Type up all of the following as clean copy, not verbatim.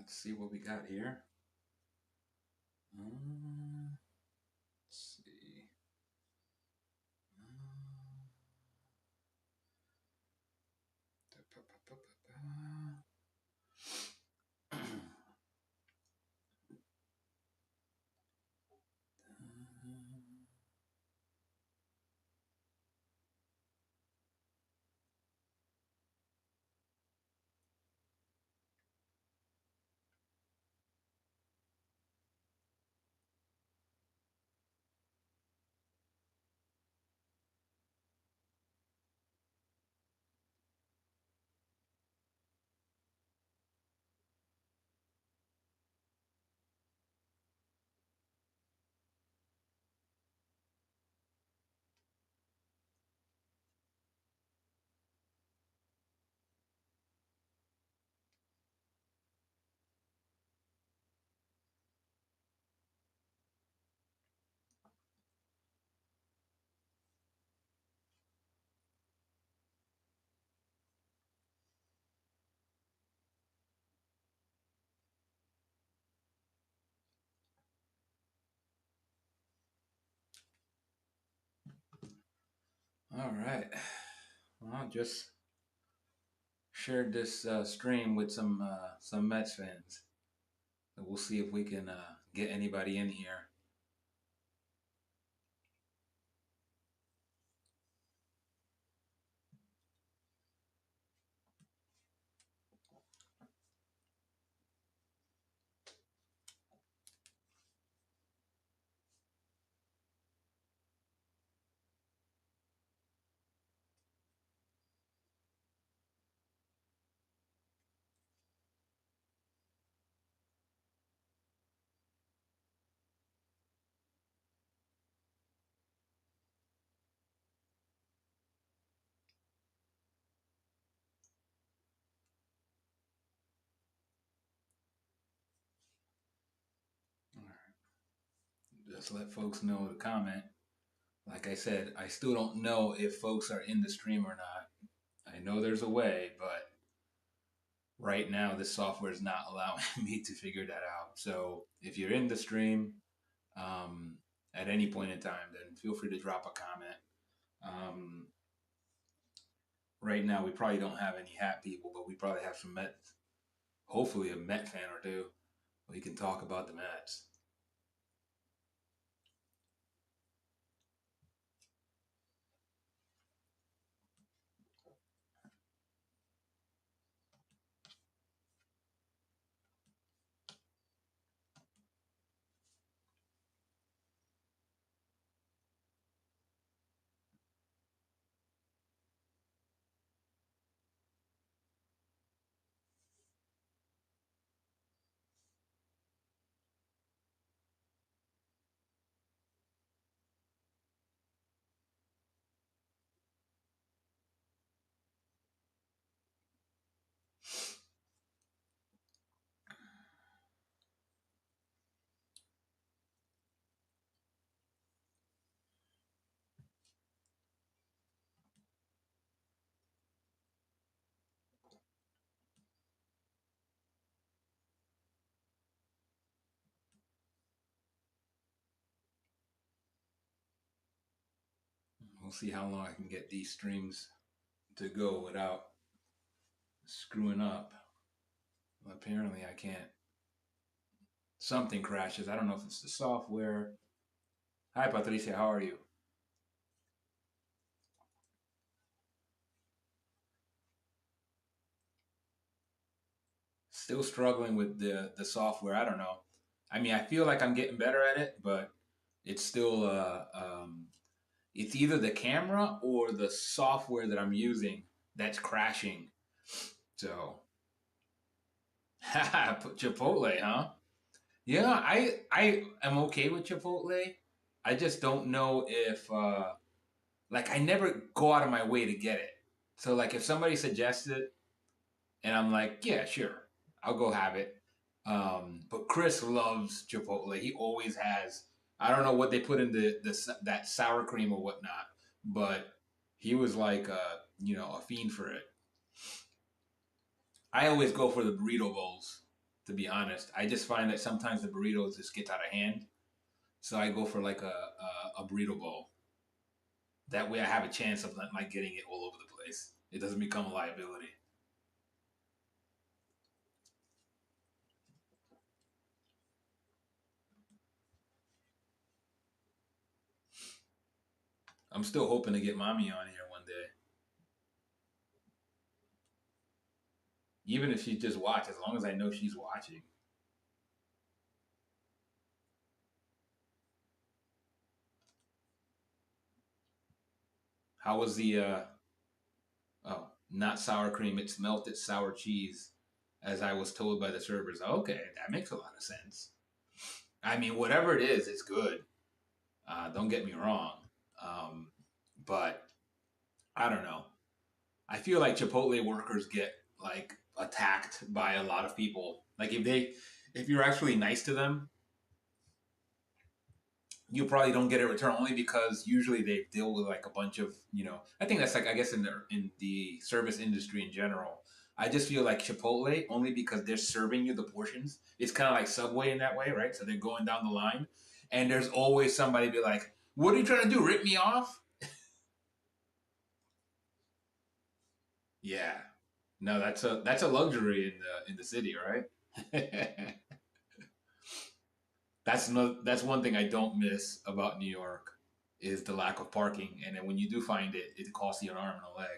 Let's see what we got here. Let's see. All right. Well, I just shared this stream with some Mets fans. So we'll see if we can get anybody in here. All right. Just let folks know to comment. Like I said, I still don't know if folks are in the stream or not. I know there's a way, but right now this software is not allowing me to figure that out. So if you're in the stream um, at any point in time, then feel free to drop a comment. Um, right now, we probably don't have any hat people, but we probably have some Met, hopefully a Met fan or two. We can talk about the Mets. We'll see how long I can get these streams to go without screwing up. Well, apparently, I can't. Something crashes. I don't know if it's the software. Hi, Patricia. How are you? Still struggling with the software. I don't know. I mean, I feel like I'm getting better at it, but it's still it's either the camera or the software that I'm using that's crashing. So, Chipotle, huh? Yeah, I am okay with Chipotle. I just don't know if like I never go out of my way to get it. So like if somebody suggests it and I'm like, yeah, sure, I'll go have it. But Chris loves Chipotle. He always has. I don't know what they put in the that sour cream or whatnot, but he was like a fiend for it. I always go for the burrito bowls. to be honest. I just find that sometimes the burritos just get out of hand. So I go for like a burrito bowl. That way I have a chance of not like getting it all over the place. It doesn't become a liability. I'm still hoping to get mommy on here one day. Even if she just watch, as long as I know she's watching. How was the oh, not sour cream, it's melted sour cheese, as I was told by the servers. Okay, that makes a lot of sense. I mean, whatever it is, it's good. Don't get me wrong. Um, but I don't know. I feel like Chipotle workers get like attacked by a lot of people. Like if you're actually nice to them, you probably don't get a return only because usually they deal with like a bunch of I think that's like I guess in the service industry in general. I just feel like Chipotle only because they're serving you the portions. It's kind of like Subway in that way, right? So they're going down the line, and there's always somebody be like, "What are you trying to do? Rip me off?" Yeah, no, that's a luxury in the city, right? That's one thing I don't miss about New York is the lack of parking, and then when you do find it, it costs you an arm and a leg.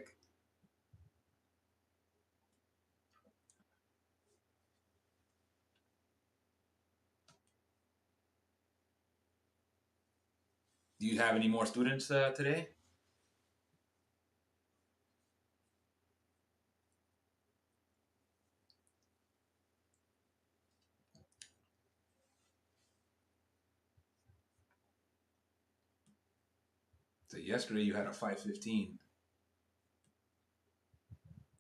Do you have any more students today? So yesterday you had a 5:15.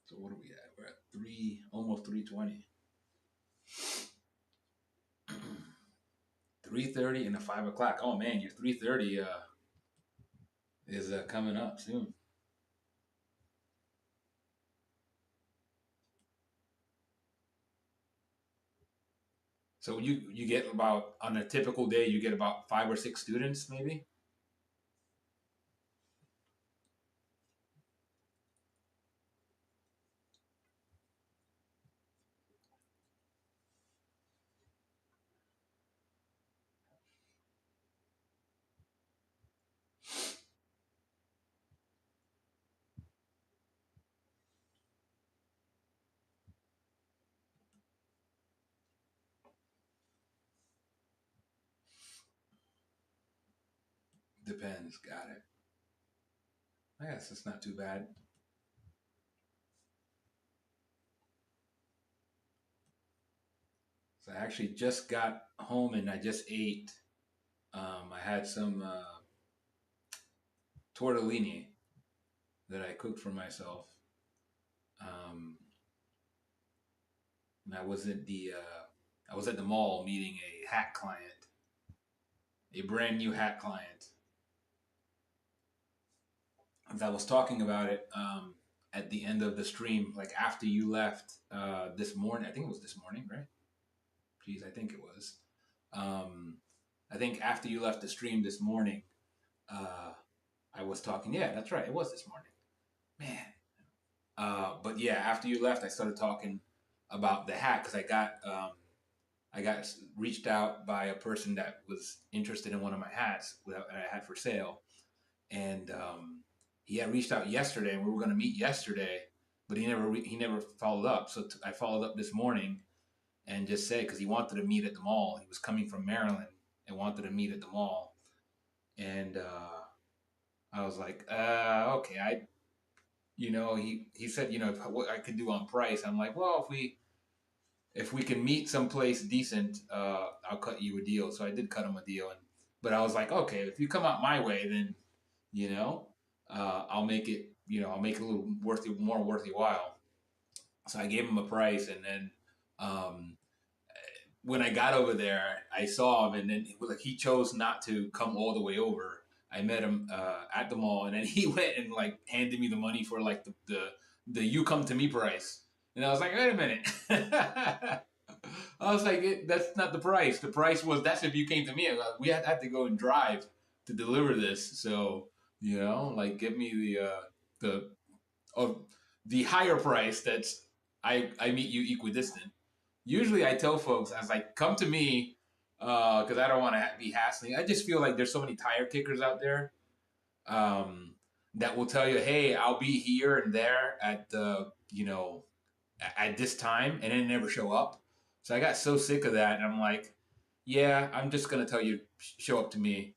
So what are we at? We're at three, almost 3:20. 3:30 and a 5 o'clock. Oh man, your 3:30 is coming up soon. So you get about on a typical day you get about 5 or 6 students maybe. Depends. Got it. I guess it's not too bad. So I actually just got home and I just ate. I had some tortellini that I cooked for myself. Um, and I was at the mall meeting a hat client, a brand new hat client. As I was talking about it at the end of the stream, like after you left this morning, I think it was this morning, right? Jeez, I think it was. Um, I think after you left the stream this morning, uh, I was talking. Yeah, that's right. It was this morning. Man, but yeah, after you left, I started talking about the hat because I got reached out by a person that was interested in one of my hats that I had for sale, and he had reached out yesterday, and we were going to meet yesterday, but he never followed up. So I followed up this morning and just said because he wanted to meet at the mall. He was coming from Maryland and wanted to meet at the mall, and I was like, okay, he said, what I could do on price. I'm like, well, if we can meet someplace decent, I'll cut you a deal. So I did cut him a deal, but I was like, okay, if you come out my way, then you know, I'll make it. I'll make it a little more worthy while. So I gave him a price, and then um, when I got over there, I saw him, and then like he chose not to come all the way over. I met him at the mall, and then he went and like handed me the money for like the you come to me price, and I was like, wait a minute. I was like, that's not the price. The price was that's if you came to me. Like, we had to go and drive to deliver this. So like, give me the of the higher price. That's I meet you equidistant. Usually, I tell folks, I was like, come to me because I don't want to be hassling. I just feel like there's so many tire kickers out there um, that will tell you, hey, I'll be here and there at the at this time, and then never show up. So I got so sick of that, and I'm like, yeah, I'm just gonna tell you show up to me.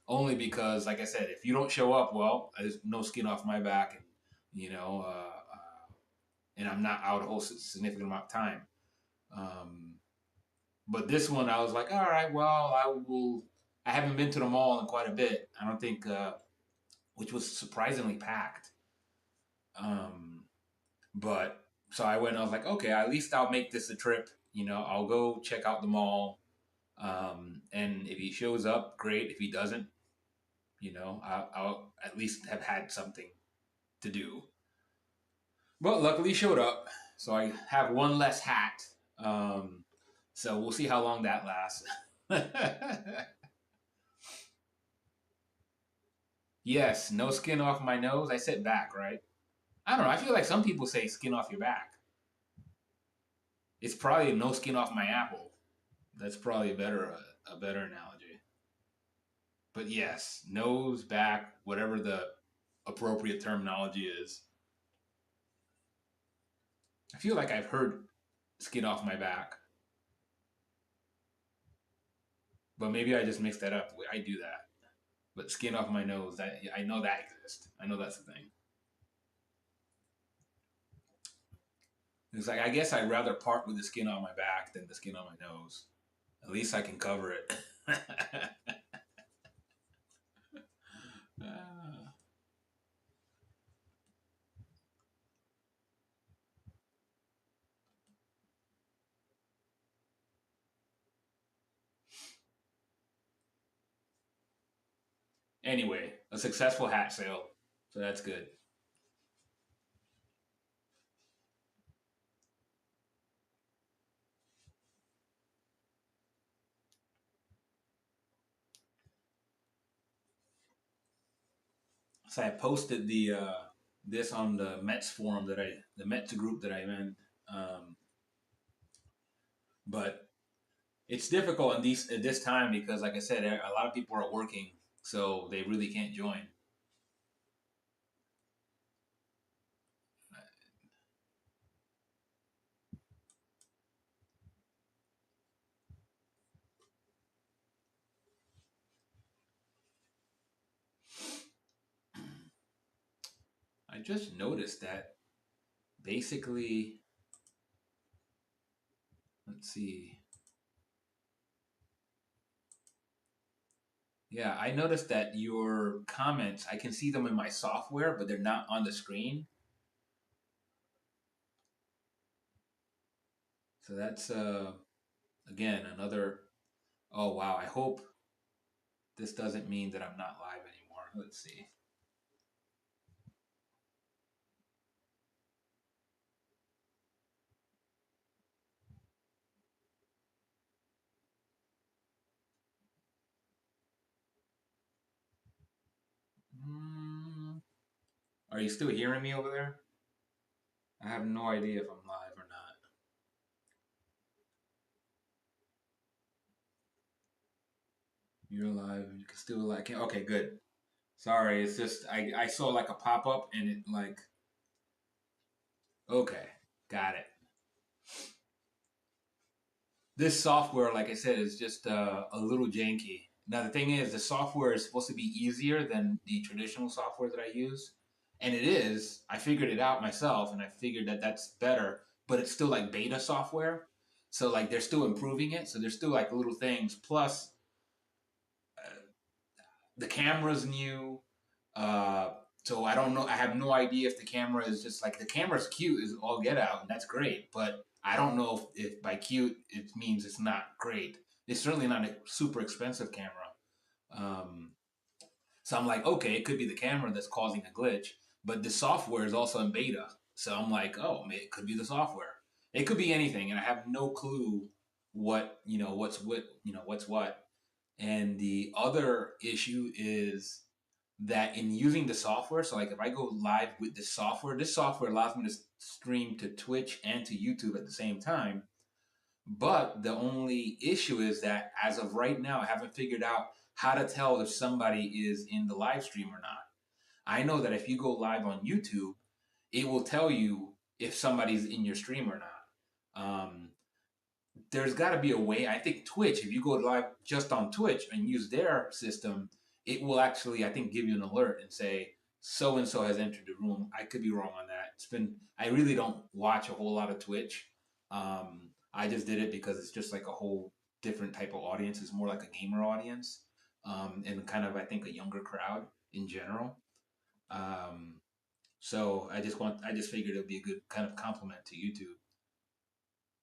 Only because, like I said, if you don't show up, well, there's no skin off my back, and you know, and I'm not out a whole significant amount of time. Um, but this one, I was like, all right, well, I will. I haven't been to the mall in quite a bit. I don't think, which was surprisingly packed. Um, But so I went. I was like, okay, at least I'll make this a trip. I'll go check out the mall. And if he shows up, great. If he doesn't, I'll at least have had something to do. But luckily, he showed up. So I have one less hat. Um, so we'll see how long that lasts. Yes, no skin off my nose. I said back, right? I don't know. I feel like some people say skin off your back. It's probably no skin off my apple. That's probably a better analogy. But yes, nose, back, whatever the appropriate terminology is. I feel like I've heard skin off my back, but maybe I just mixed that up. I do that. But skin off my nose, that I know that exists. I know that's the thing. It's like I guess I'd rather part with the skin on my back than the skin on my nose. At least I can cover it. Anyway, a successful hat sale, so that's good. So I posted the this on the Mets forum the Mets group that I'm in. Um, but it's difficult in these at this time because, like I said, a lot of people are working, so they really can't join. I just noticed that basically, let's see. Yeah, I noticed that your comments, I can see them in my software, but they're not on the screen. So that's again another. Oh wow! I hope this doesn't mean that I'm not live anymore. Let's see. Mm, are you still hearing me over there? I have no idea if I'm live or not. You're live. You can still like. Okay, good. Sorry, it's just I saw like a pop up and it like okay, got it. This software, like I said, is just a little janky. Now the thing is, the software is supposed to be easier than the traditional software that I use, and it is. I figured it out myself, and I figured that that's better. But it's still like beta software, so like they're still improving it. So there's still like little things. Plus, the camera's new. Uh, so I don't know. I have no idea if the camera is just like the camera's cute is all get out, and that's great. But I don't know if by cute it means it's not great. It's certainly not a super expensive camera. Um, so I'm like, okay, it could be the camera that's causing a glitch, but the software is also in beta. So I'm like, oh, it could be the software. It could be anything, and I have no clue what what's what. And the other issue is that in using the software, so like if I go live with this software allows me to stream to Twitch and to YouTube at the same time. But the only issue is that as of right now, I haven't figured out how to tell if somebody is in the live stream or not. I know that if you go live on YouTube, it will tell you if somebody's in your stream or not. There's got to be a way. I think Twitch, if you go live just on Twitch and use their system, it will actually, I think, give you an alert and say so and so has entered the room. I could be wrong on that. I really don't watch a whole lot of Twitch. I just did it because it's just like a whole different type of audience. It's more like a gamer audience, and kind of I think a younger crowd in general. Um, so I just figured it would be a good kind of complement to YouTube.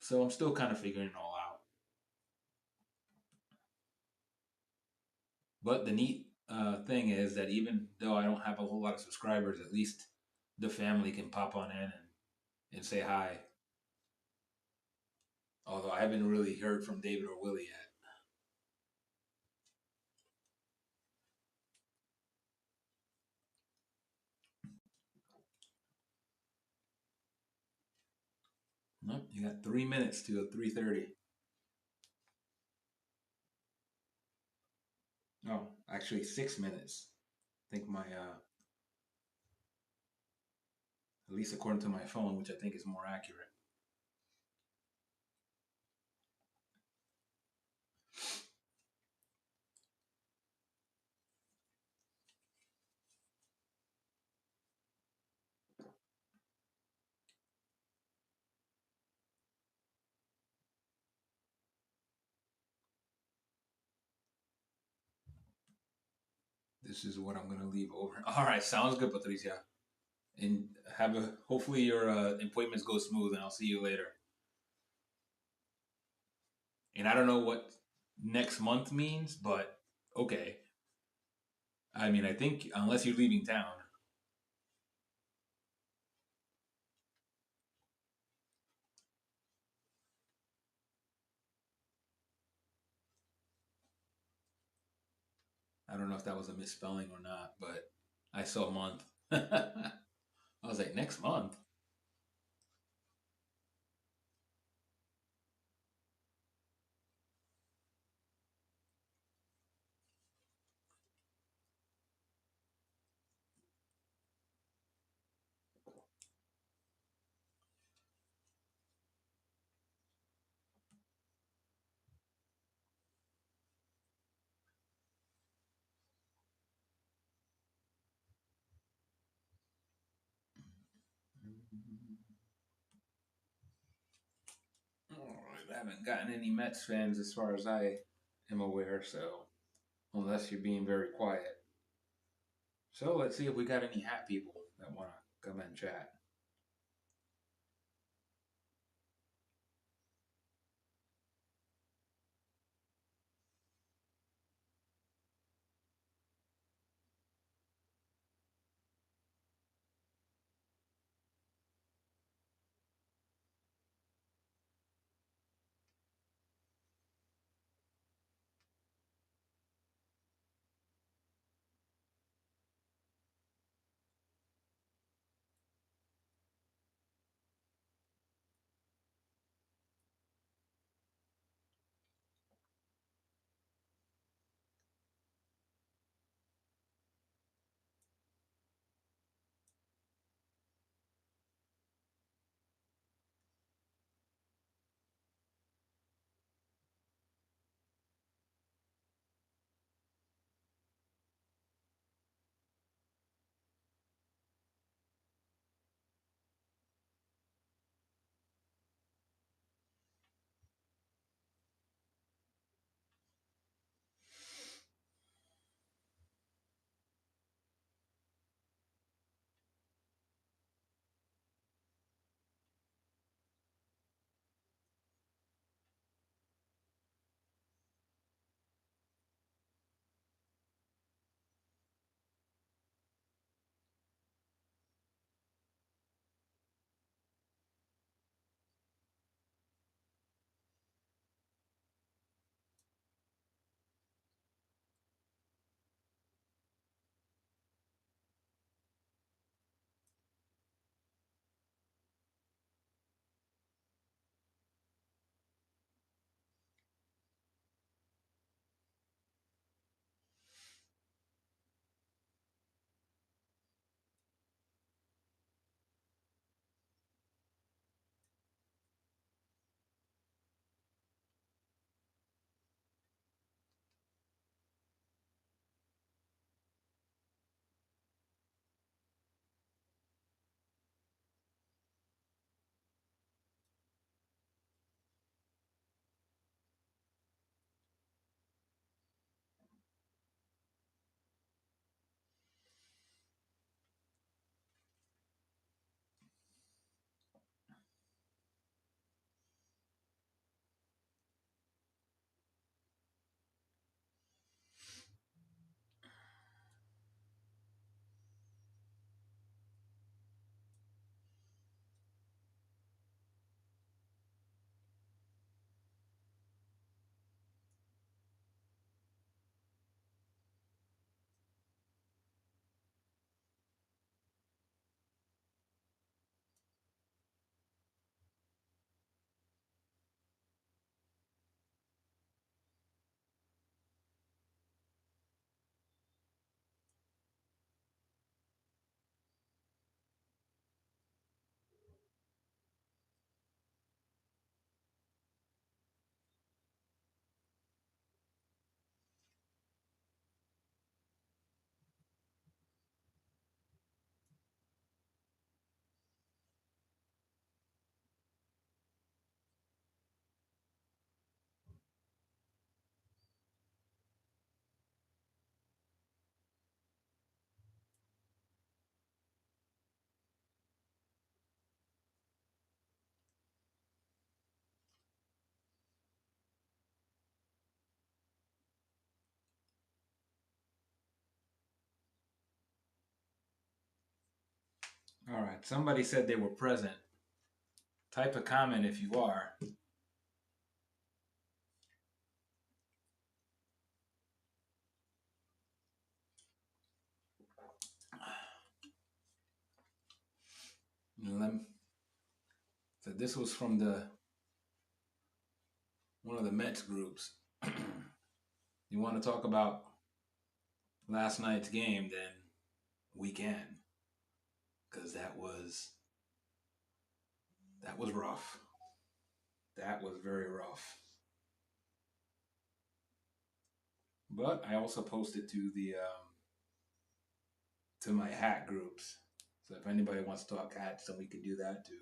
So I'm still kind of figuring it all out. But the neat thing is that even though I don't have a whole lot of subscribers, at least the family can pop on in and say hi. Although I haven't really heard from David or Willie yet. Nope, you got 3 minutes to 3:30. Oh, actually 6 minutes. I think my at least according to my phone, which I think is more accurate. This is what I'm gonna leave over. All right, sounds good, Patricia. And have a hopefully your appointments go smooth, and I'll see you later. And I don't know what next month means, but okay. I mean, I think unless you're leaving town, I don't know if that was a misspelling or not, but I saw month. I was like, next month. I haven't gotten any Mets fans as far as I am aware, so unless you're being very quiet. So let's see if we got any hat people that want to come and chat. All right. Somebody said they were present. Type a comment if you are. So this was from the one of the Mets groups. You want to talk about last night's game, then we can, because that was rough. That was very rough. But I also posted to my hat groups. So if anybody wants to talk hats, then we could do that too.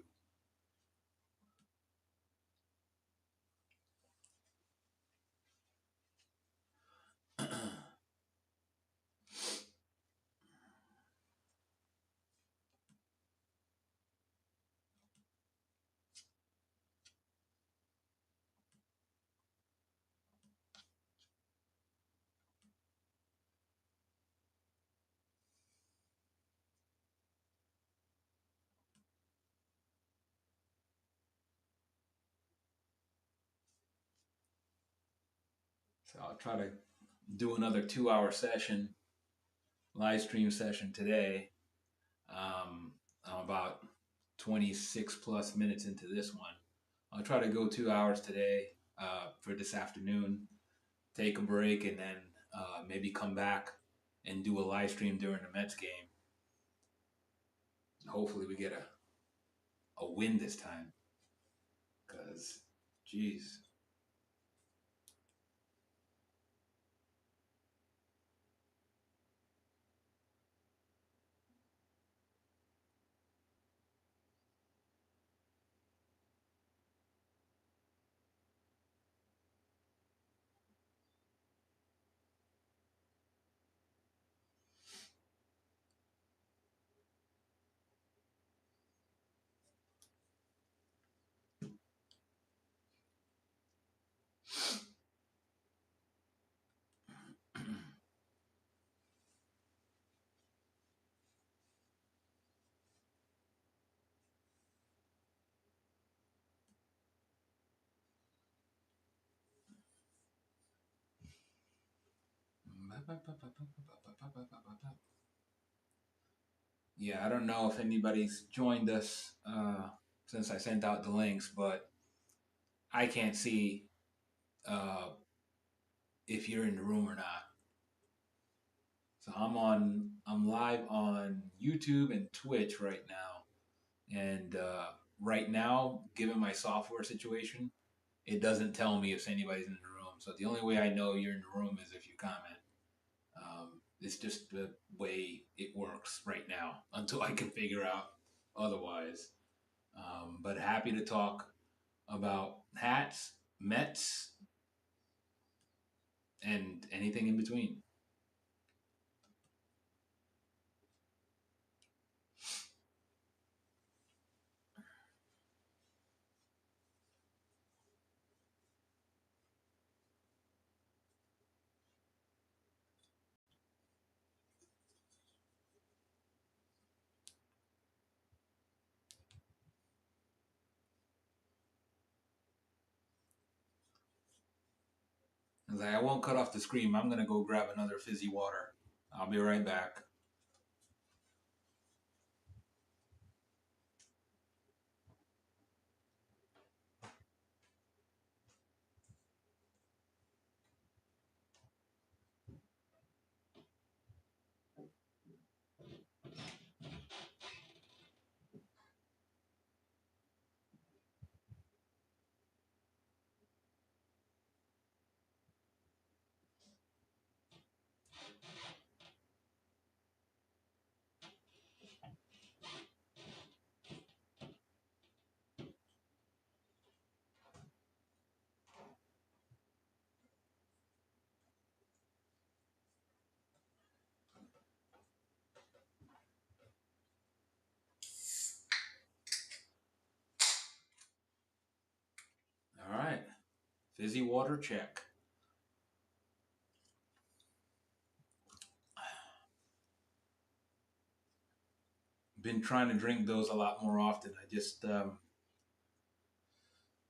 So I'll try to do another 2 hour session, live stream session today. I'm about 26 plus minutes into this one. I'll try to go 2 hours today for this afternoon, take a break, and then maybe come back and do a live stream during the Mets game. Hopefully, we get a win this time. Because, geez. Yeah, I don't know if anybody's joined us since I sent out the links, but I can't see uh, if you're in the room or not. So I'm live on YouTube and Twitch right now, and right now, given my software situation, it doesn't tell me if anybody's in the room. So the only way I know you're in the room is if you comment. It's just the way it works right now until I can figure out otherwise. But happy to talk about hats, Mets, and anything in between. I was like, I won't cut off the screen. I'm gonna go grab another fizzy water. I'll be right back. All right, fizzy water check. been trying to drink those a lot more often. I just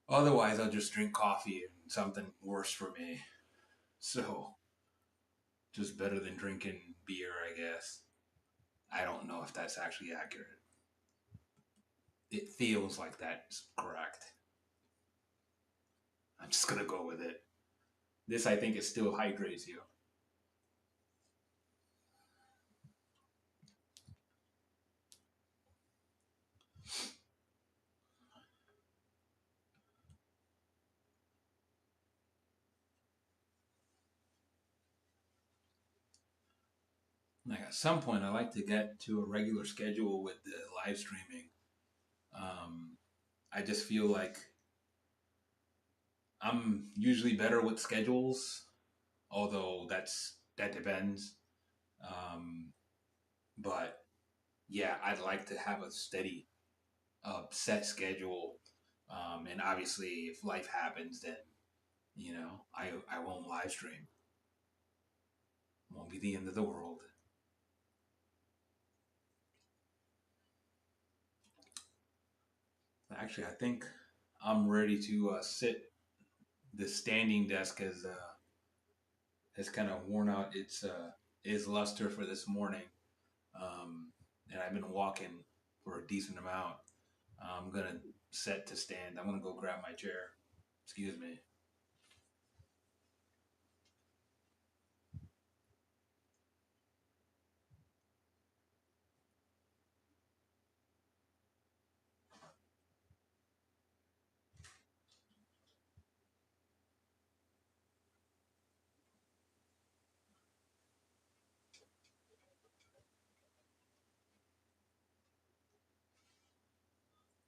otherwise I'll just drink coffee and something worse for me. So just better than drinking beer, I guess. I don't know if that's actually accurate. It feels like that's correct. I'm just gonna go with it. This, I think, it still hydrates you. Like at some point, I like to get to a regular schedule with the live streaming. Um, I just feel like I'm usually better with schedules, although that depends. Um, but yeah, I'd like to have a steady, set schedule. And obviously, if life happens, then I won't live stream. Won't be the end of the world. Actually, I think I'm ready to sit. The standing desk has kind of worn out its luster for this morning, and I've been walking for a decent amount. I'm gonna set to stand. I'm gonna go grab my chair. Excuse me.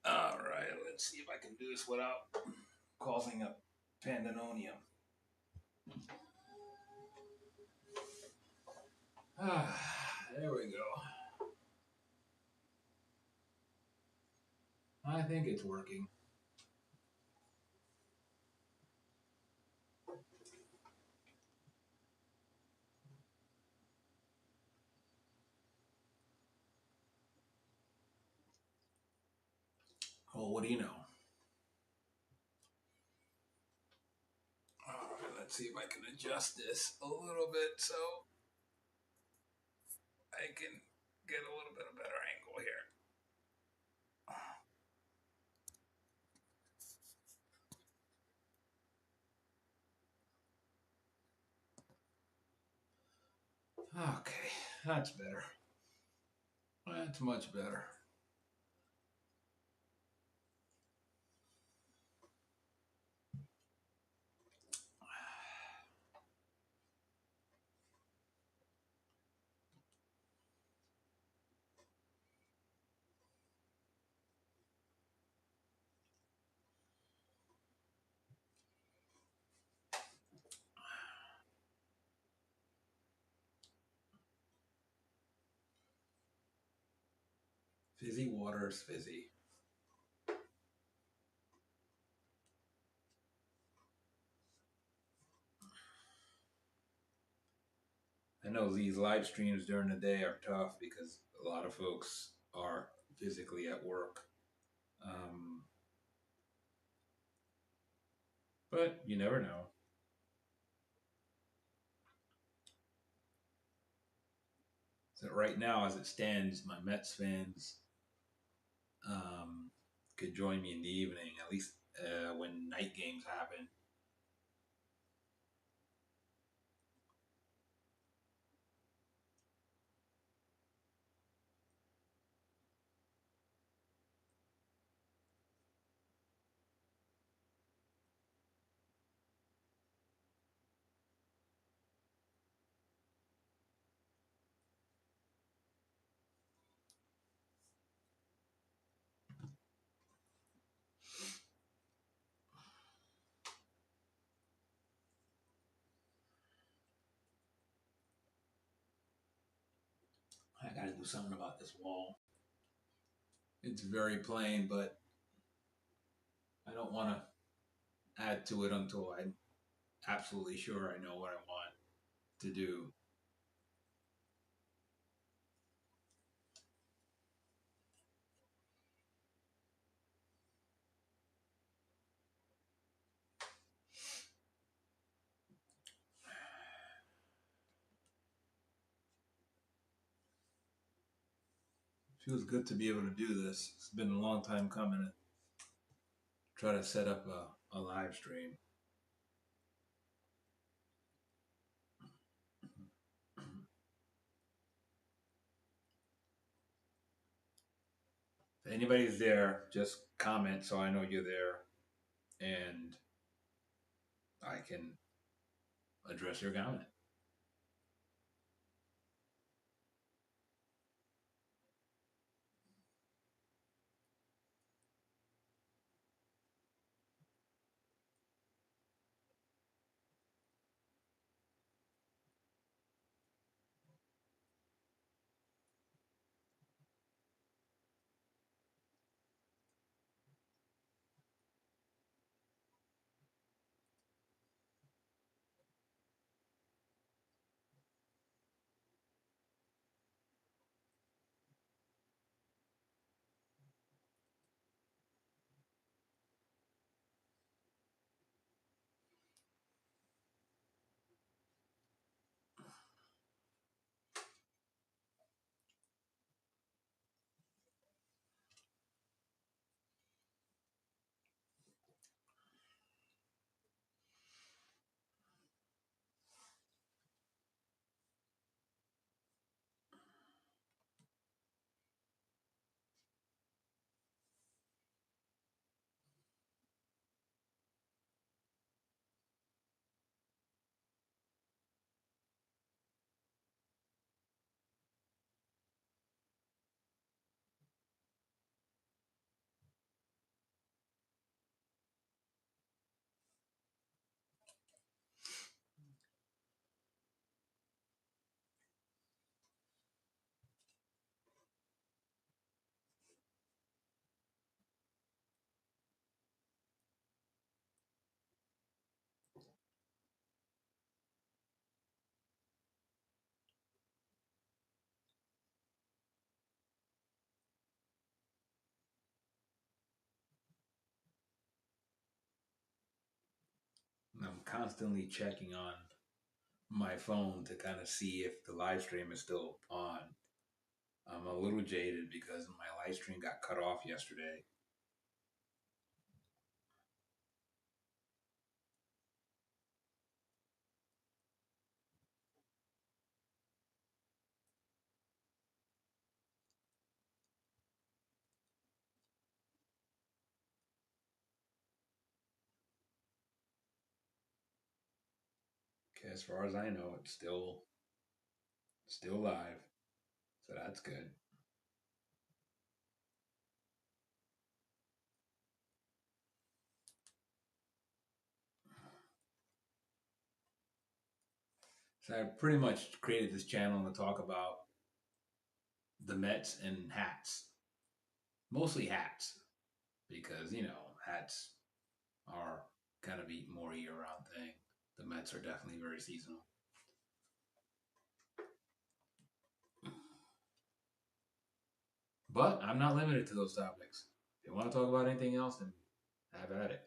All right, let's see if I can do this without causing a pandemonium. There we go. I think it's working. Oh, what do you know? All right, let's see if I can adjust this a little bit so I can get a little bit of better angle here. Okay, that's better. That's much better. Fizzy water is fizzy. I know these live streams during the day are tough because a lot of folks are physically at work. Um, but you never know. So right now, as it stands, my Mets fans um, could join me in the evening, at least when night games happen. I got to do something about this wall. It's very plain, but I don't want to add to it until I'm absolutely sure I know what I want to do. Feels good to be able to do this. It's been a long time coming to try to set up a live stream. If anybody's there, just comment so I know you're there and I can address your comment. I'm constantly checking on my phone to kind of see if the live stream is still on. I'm a little jaded because my live stream got cut off yesterday. Okay, as far as I know, it's still live, so that's good. So I pretty much created this channel to talk about the Mets and hats, mostly hats, because hats are kind of a more year-round thing. The Mets are definitely very seasonal. But I'm not limited to those topics. If you want to talk about anything else, then have at it.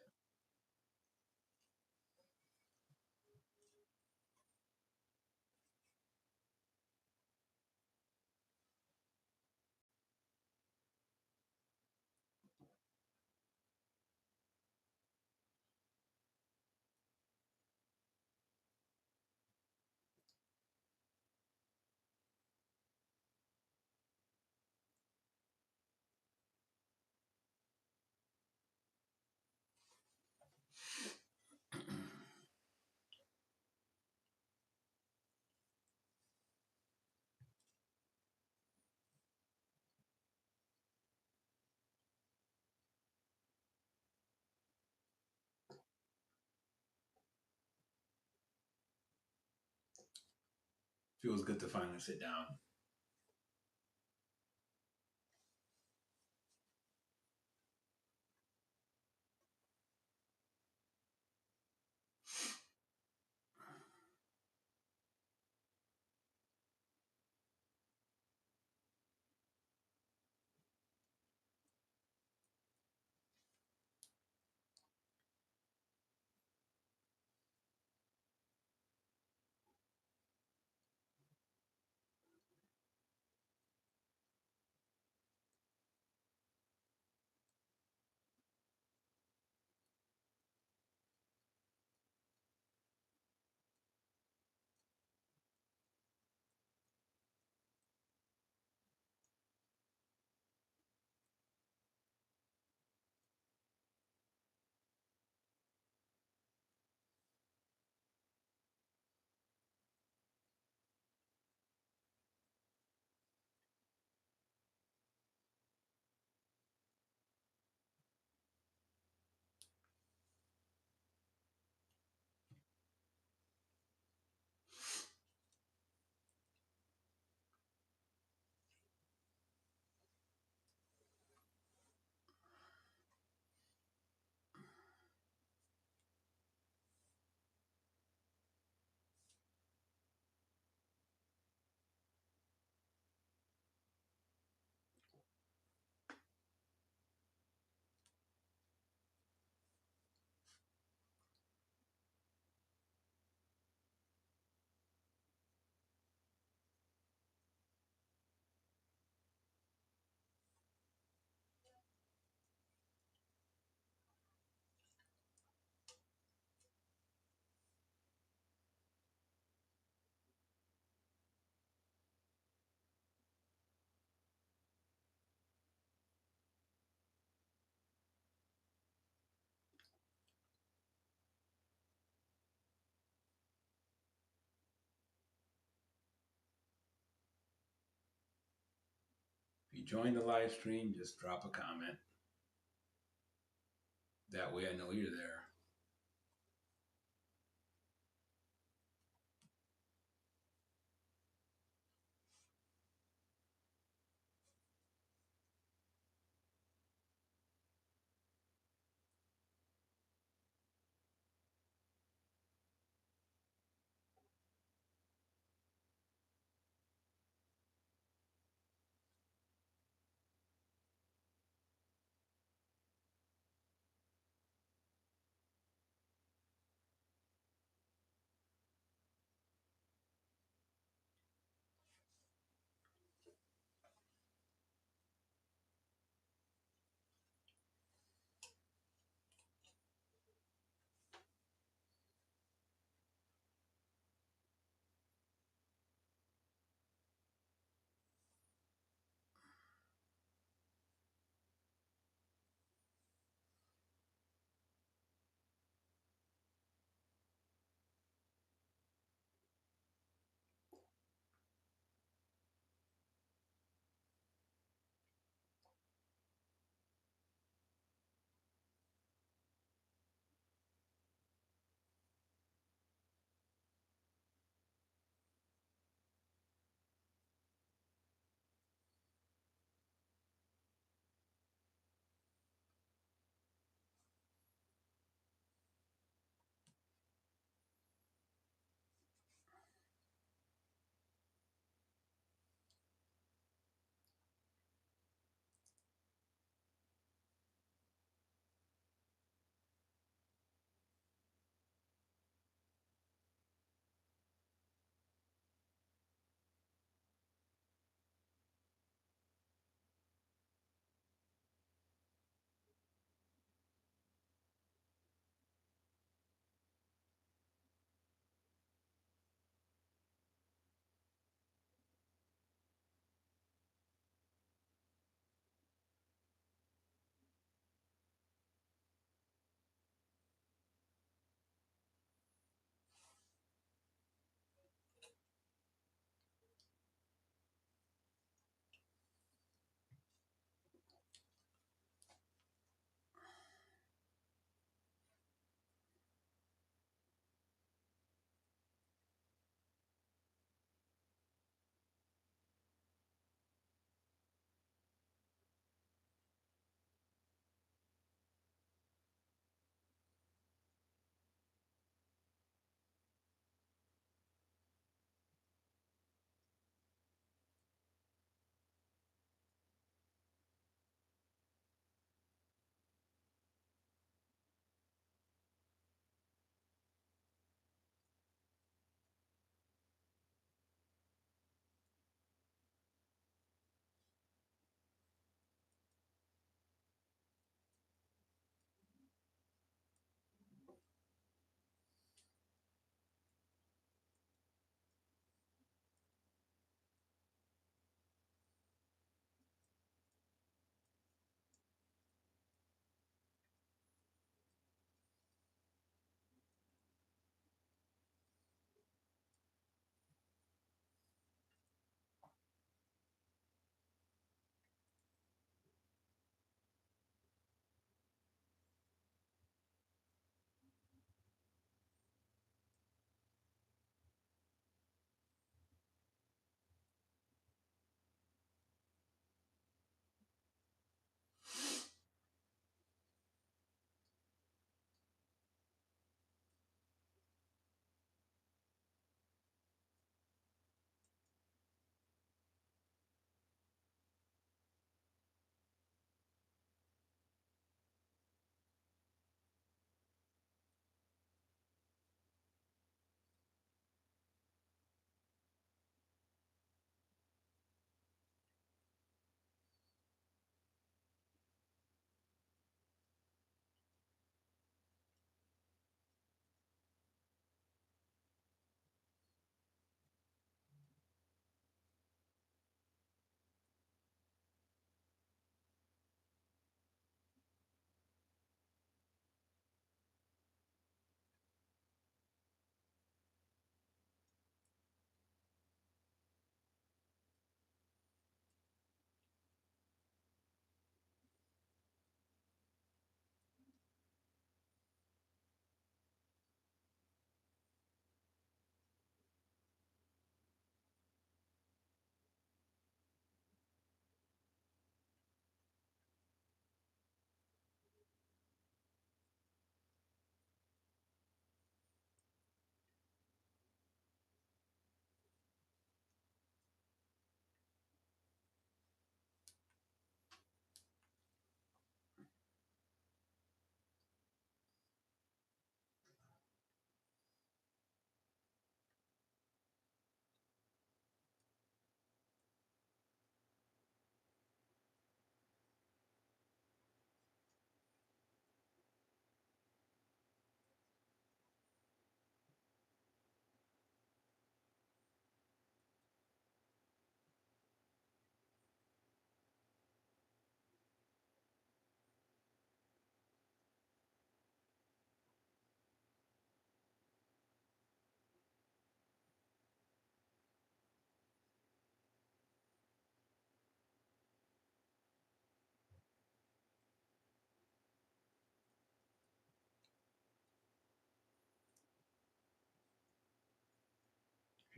Feels good to finally sit down. you join the live stream, just drop a comment. That way I know you're there.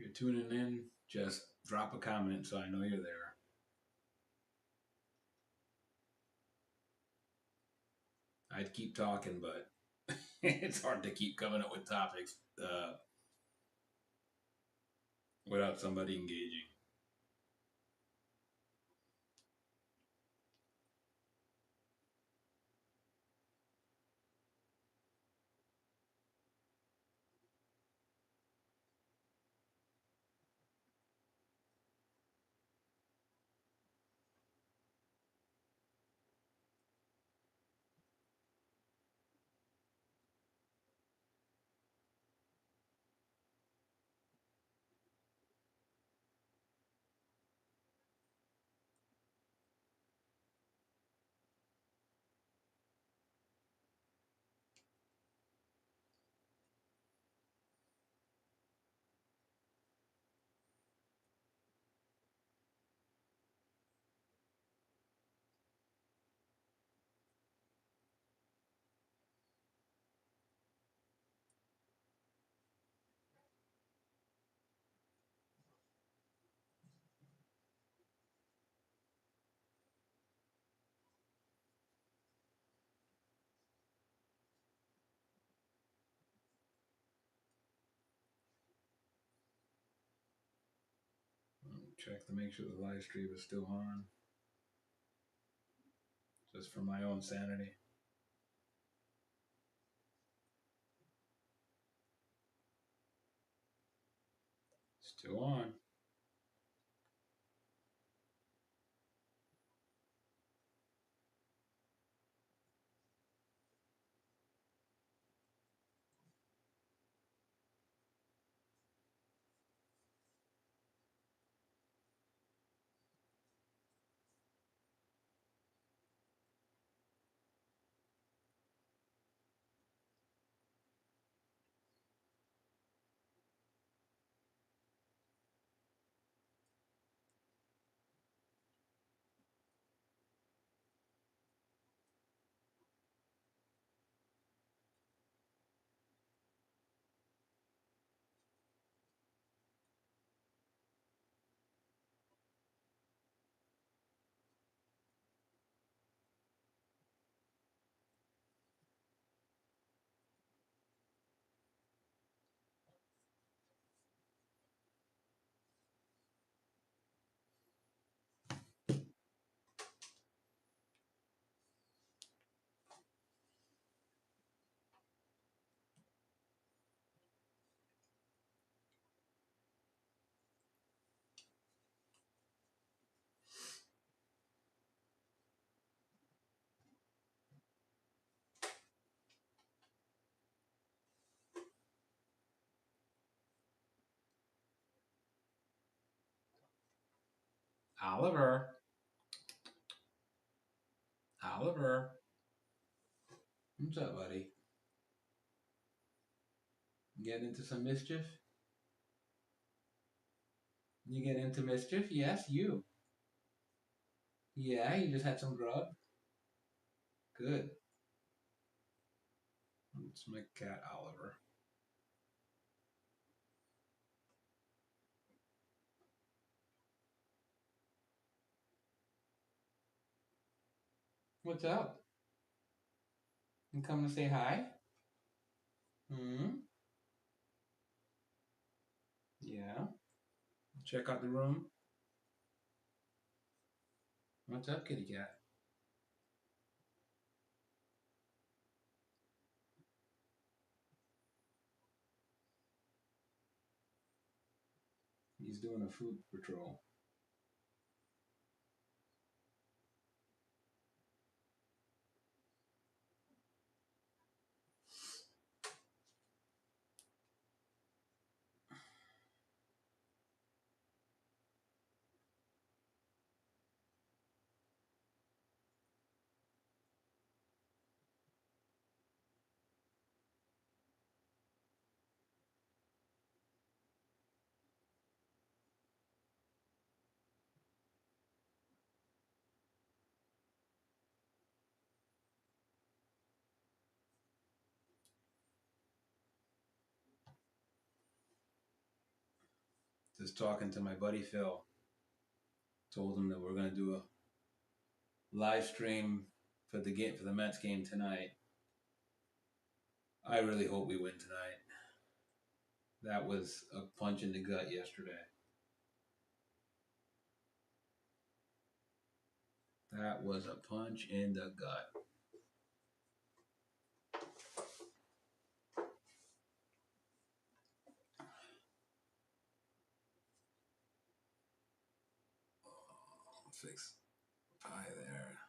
you're tuning in, just drop a comment so I know you're there. I'd keep talking, but it's hard to keep coming up with topics without somebody engaging. Check to make sure the live stream is still on, just for my own sanity. Still on. Oliver. Oliver. What's up, buddy? Get into some mischief? You get into mischief? Yes, you. Yeah, you just had some grub? Good. It's my cat, Oliver. What's up? You come to say hi? Hmm? Yeah. Check out the room. What's up, kitty cat? He's doing a food patrol. just talking to my buddy Phil. Told him that we're gonna do a live stream for the Mets game tonight. I really hope we win tonight. That was a punch in the gut yesterday. That was a punch in the gut. Fix pie there.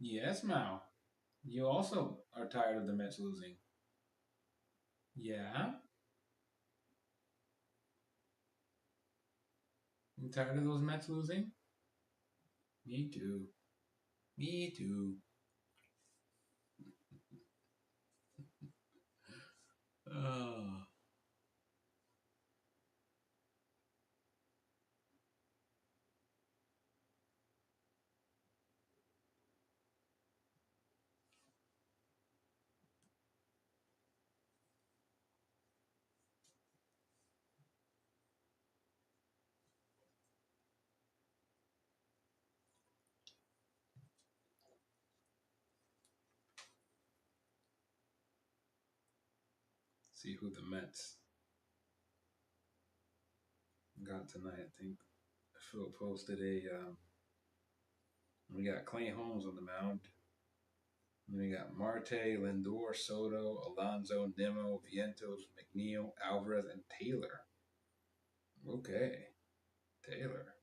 Yes, Mao. You also are tired of the Mets losing. Yeah? You tired of those Mets losing? Me too. Me too. Oh. See who the Mets got tonight. I think Phil posted we got Clay Holmes on the mound. And we got Marte, Lindor, Soto, Alonso, Nimmo, Vientos, McNeil, Alvarez, and Taylor. Okay. Taylor.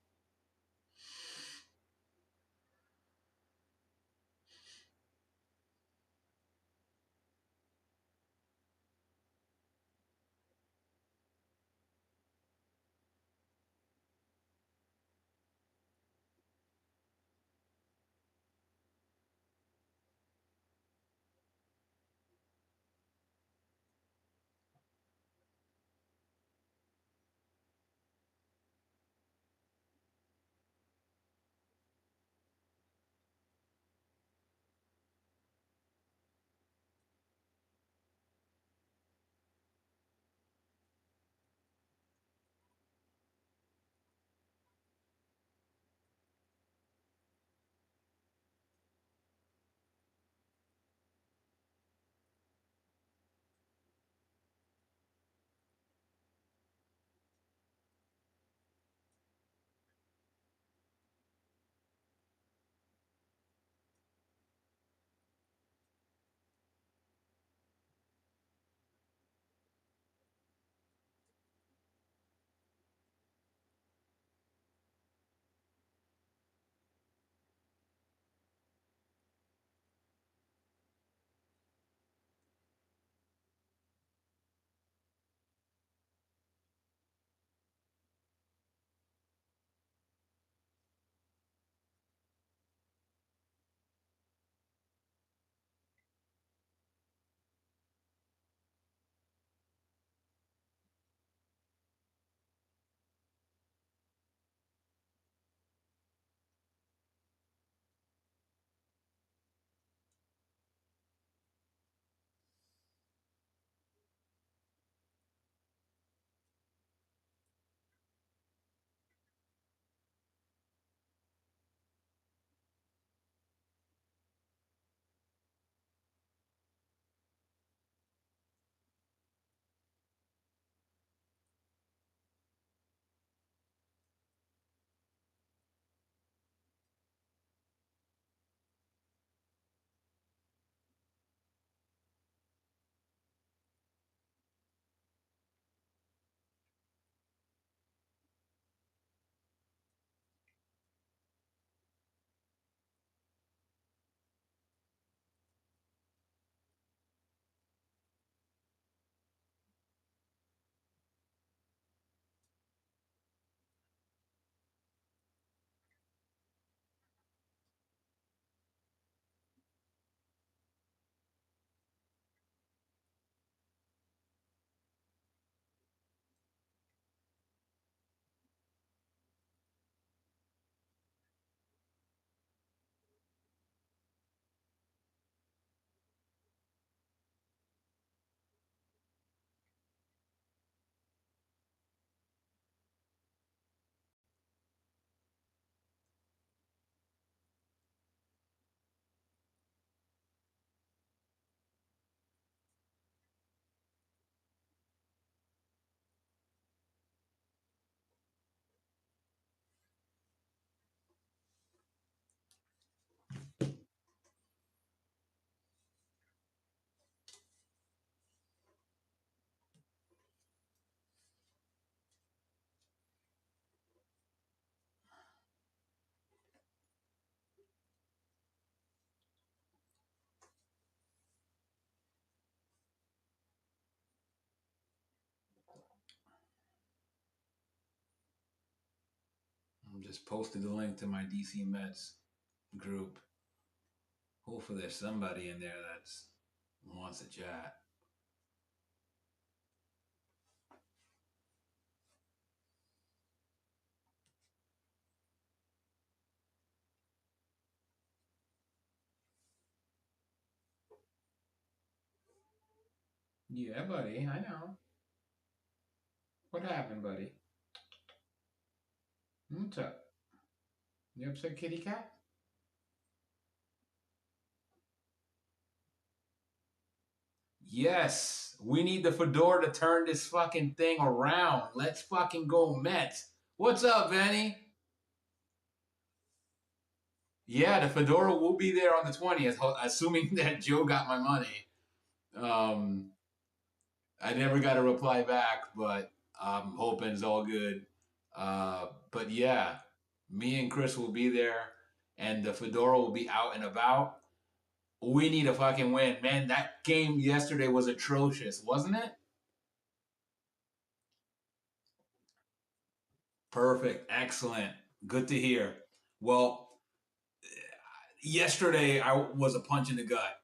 Just posted the link to my DC Mets group. Hopefully, there's somebody in there that's wants to chat. Yeah, buddy, I know. What happened, buddy? What's up? You upset, kitty cat? Yes, we need the Fedora to turn this fucking thing around. Let's fucking go Mets. What's up, Benny? Yeah, the Fedora will be there on the 20th, assuming that Joe got my money. Um, I never got a reply back, but I'm hoping it's all good. But yeah, me and Chris will be there, and the Fedora will be out and about. We need a fucking win, man. That game yesterday was atrocious, wasn't it? Perfect, excellent, good to hear. Well, yesterday I was a punch in the gut.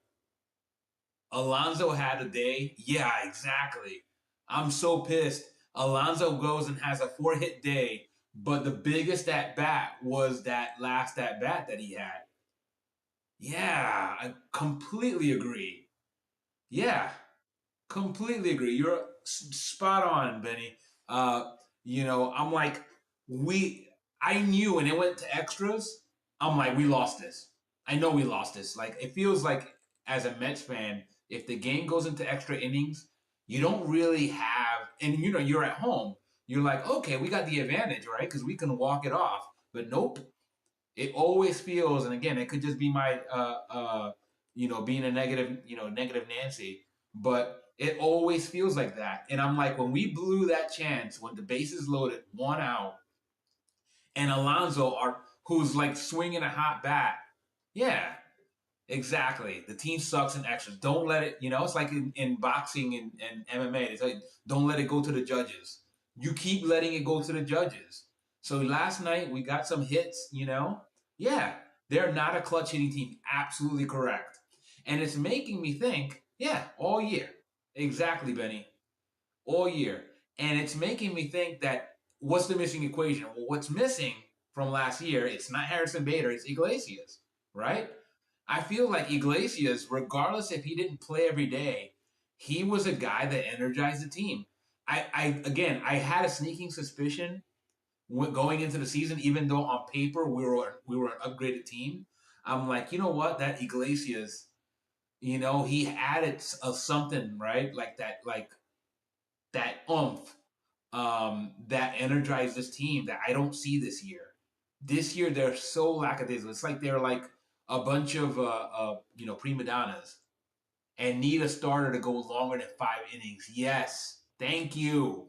Alonso had a day. Yeah, exactly. I'm so pissed. Alonso goes and has a 4 hit day, but the biggest at bat was that last at bat that he had. Yeah, I completely agree. Yeah, completely agree. You're spot on, Benny. Uh, I'm like, we. I knew when it went to extras. I'm like, we lost this. I know we lost this. Like, it feels like as a Mets fan, if the game goes into extra innings, you don't really have, and you're at home. You're like, okay, we got the advantage, right? Because we can walk it off. But nope, it always feels, and again, it could just be my, being a negative, negative Nancy, but it always feels like that. And I'm like, when we blew that chance, when the bases loaded, 1 out, and Alonso, who's like swinging a hot bat, yeah, exactly. The team sucks in extras. Don't let it, it's like in boxing and MMA. It's like, don't let it go to the judges. You keep letting it go to the judges. So last night we got some hits. Yeah, they're not a clutch hitting team. Absolutely correct. And it's making me think, yeah, all year. Exactly, Benny. All year. And it's making me think that what's the missing equation? Well, what's missing from last year, it's not Harrison Bader, it's Iglesias, right? I feel like Iglesias, regardless if he didn't play every day, he was a guy that energized the team. I had a sneaking suspicion going into the season, even though on paper we were an upgraded team. I'm like, you know what, that Iglesias, he added something, right, like that oomph, that energized this team that I don't see this year. This year they're so lackadaisical. It's like they're like a bunch of prima donnas and need a starter to go longer than 5 innings. Yes, thank you.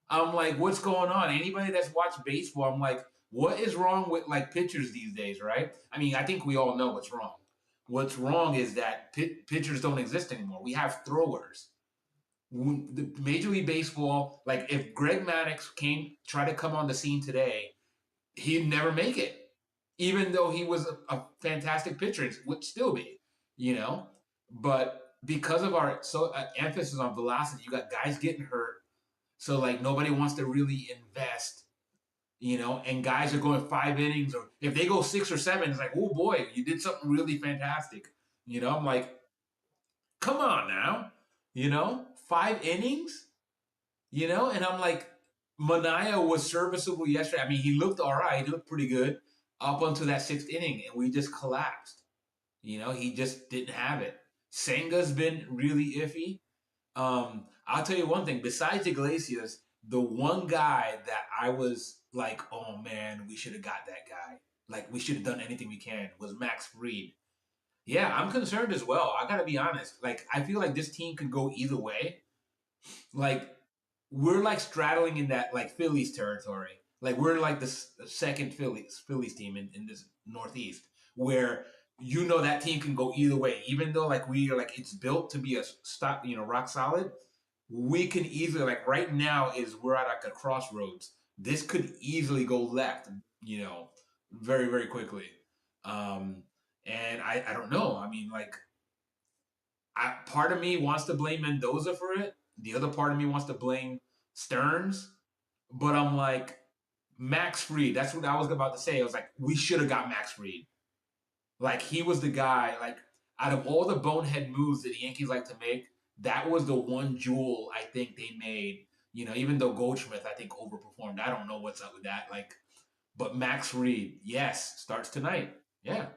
I'm like, what's going on? Anybody that's watched baseball, I'm like, what is wrong with like pitchers these days, right? I mean, I think we all know what's wrong. What's wrong is that pitchers don't exist anymore. We have throwers. The Major League Baseball, like if Greg Maddux try to come on the scene today, he'd never make it, even though he was a fantastic pitcher. It would still be, you know. But because of our emphasis on velocity, you got guys getting hurt, so like nobody wants to really invest, and guys are going 5 innings, or if they go 6 or 7, it's like, oh boy, you did something really fantastic. I'm like, come on now, 5 innings, and I'm like, Mania was serviceable yesterday. I mean, he looked all right. He looked pretty good up until that 6th inning, and we just collapsed. He just didn't have it. Senga's been really iffy. I'll tell you one thing. Besides Iglesias, the one guy that I was like, oh man, we should have got that guy. Like, we should have done anything we can was Max Fried. Yeah, I'm concerned as well. I gotta be honest. Like, I feel like this team could go either way. Like, we're like straddling in that like Phillies territory. Like, we're like the second Phillies team in this Northeast, where that team can go either way. Even though like we are like it's built to be a stop, rock solid. We can easily, like, right now is we're at like a crossroads. This could easily go left. you know, very, very quickly. Um, and I don't know. I mean, like, part of me wants to blame Mendoza for it. The other part of me wants to blame Stearns. But I'm like, Max Fried. That's what I was about to say. I was like, we should have got Max Fried. Like, he was the guy. Like, out of all the bonehead moves that the Yankees like to make, that was the one jewel I think they made. Even though Goldschmidt I think overperformed. I don't know what's up with that. Like, but Max Fried, yes, starts tonight. Yeah,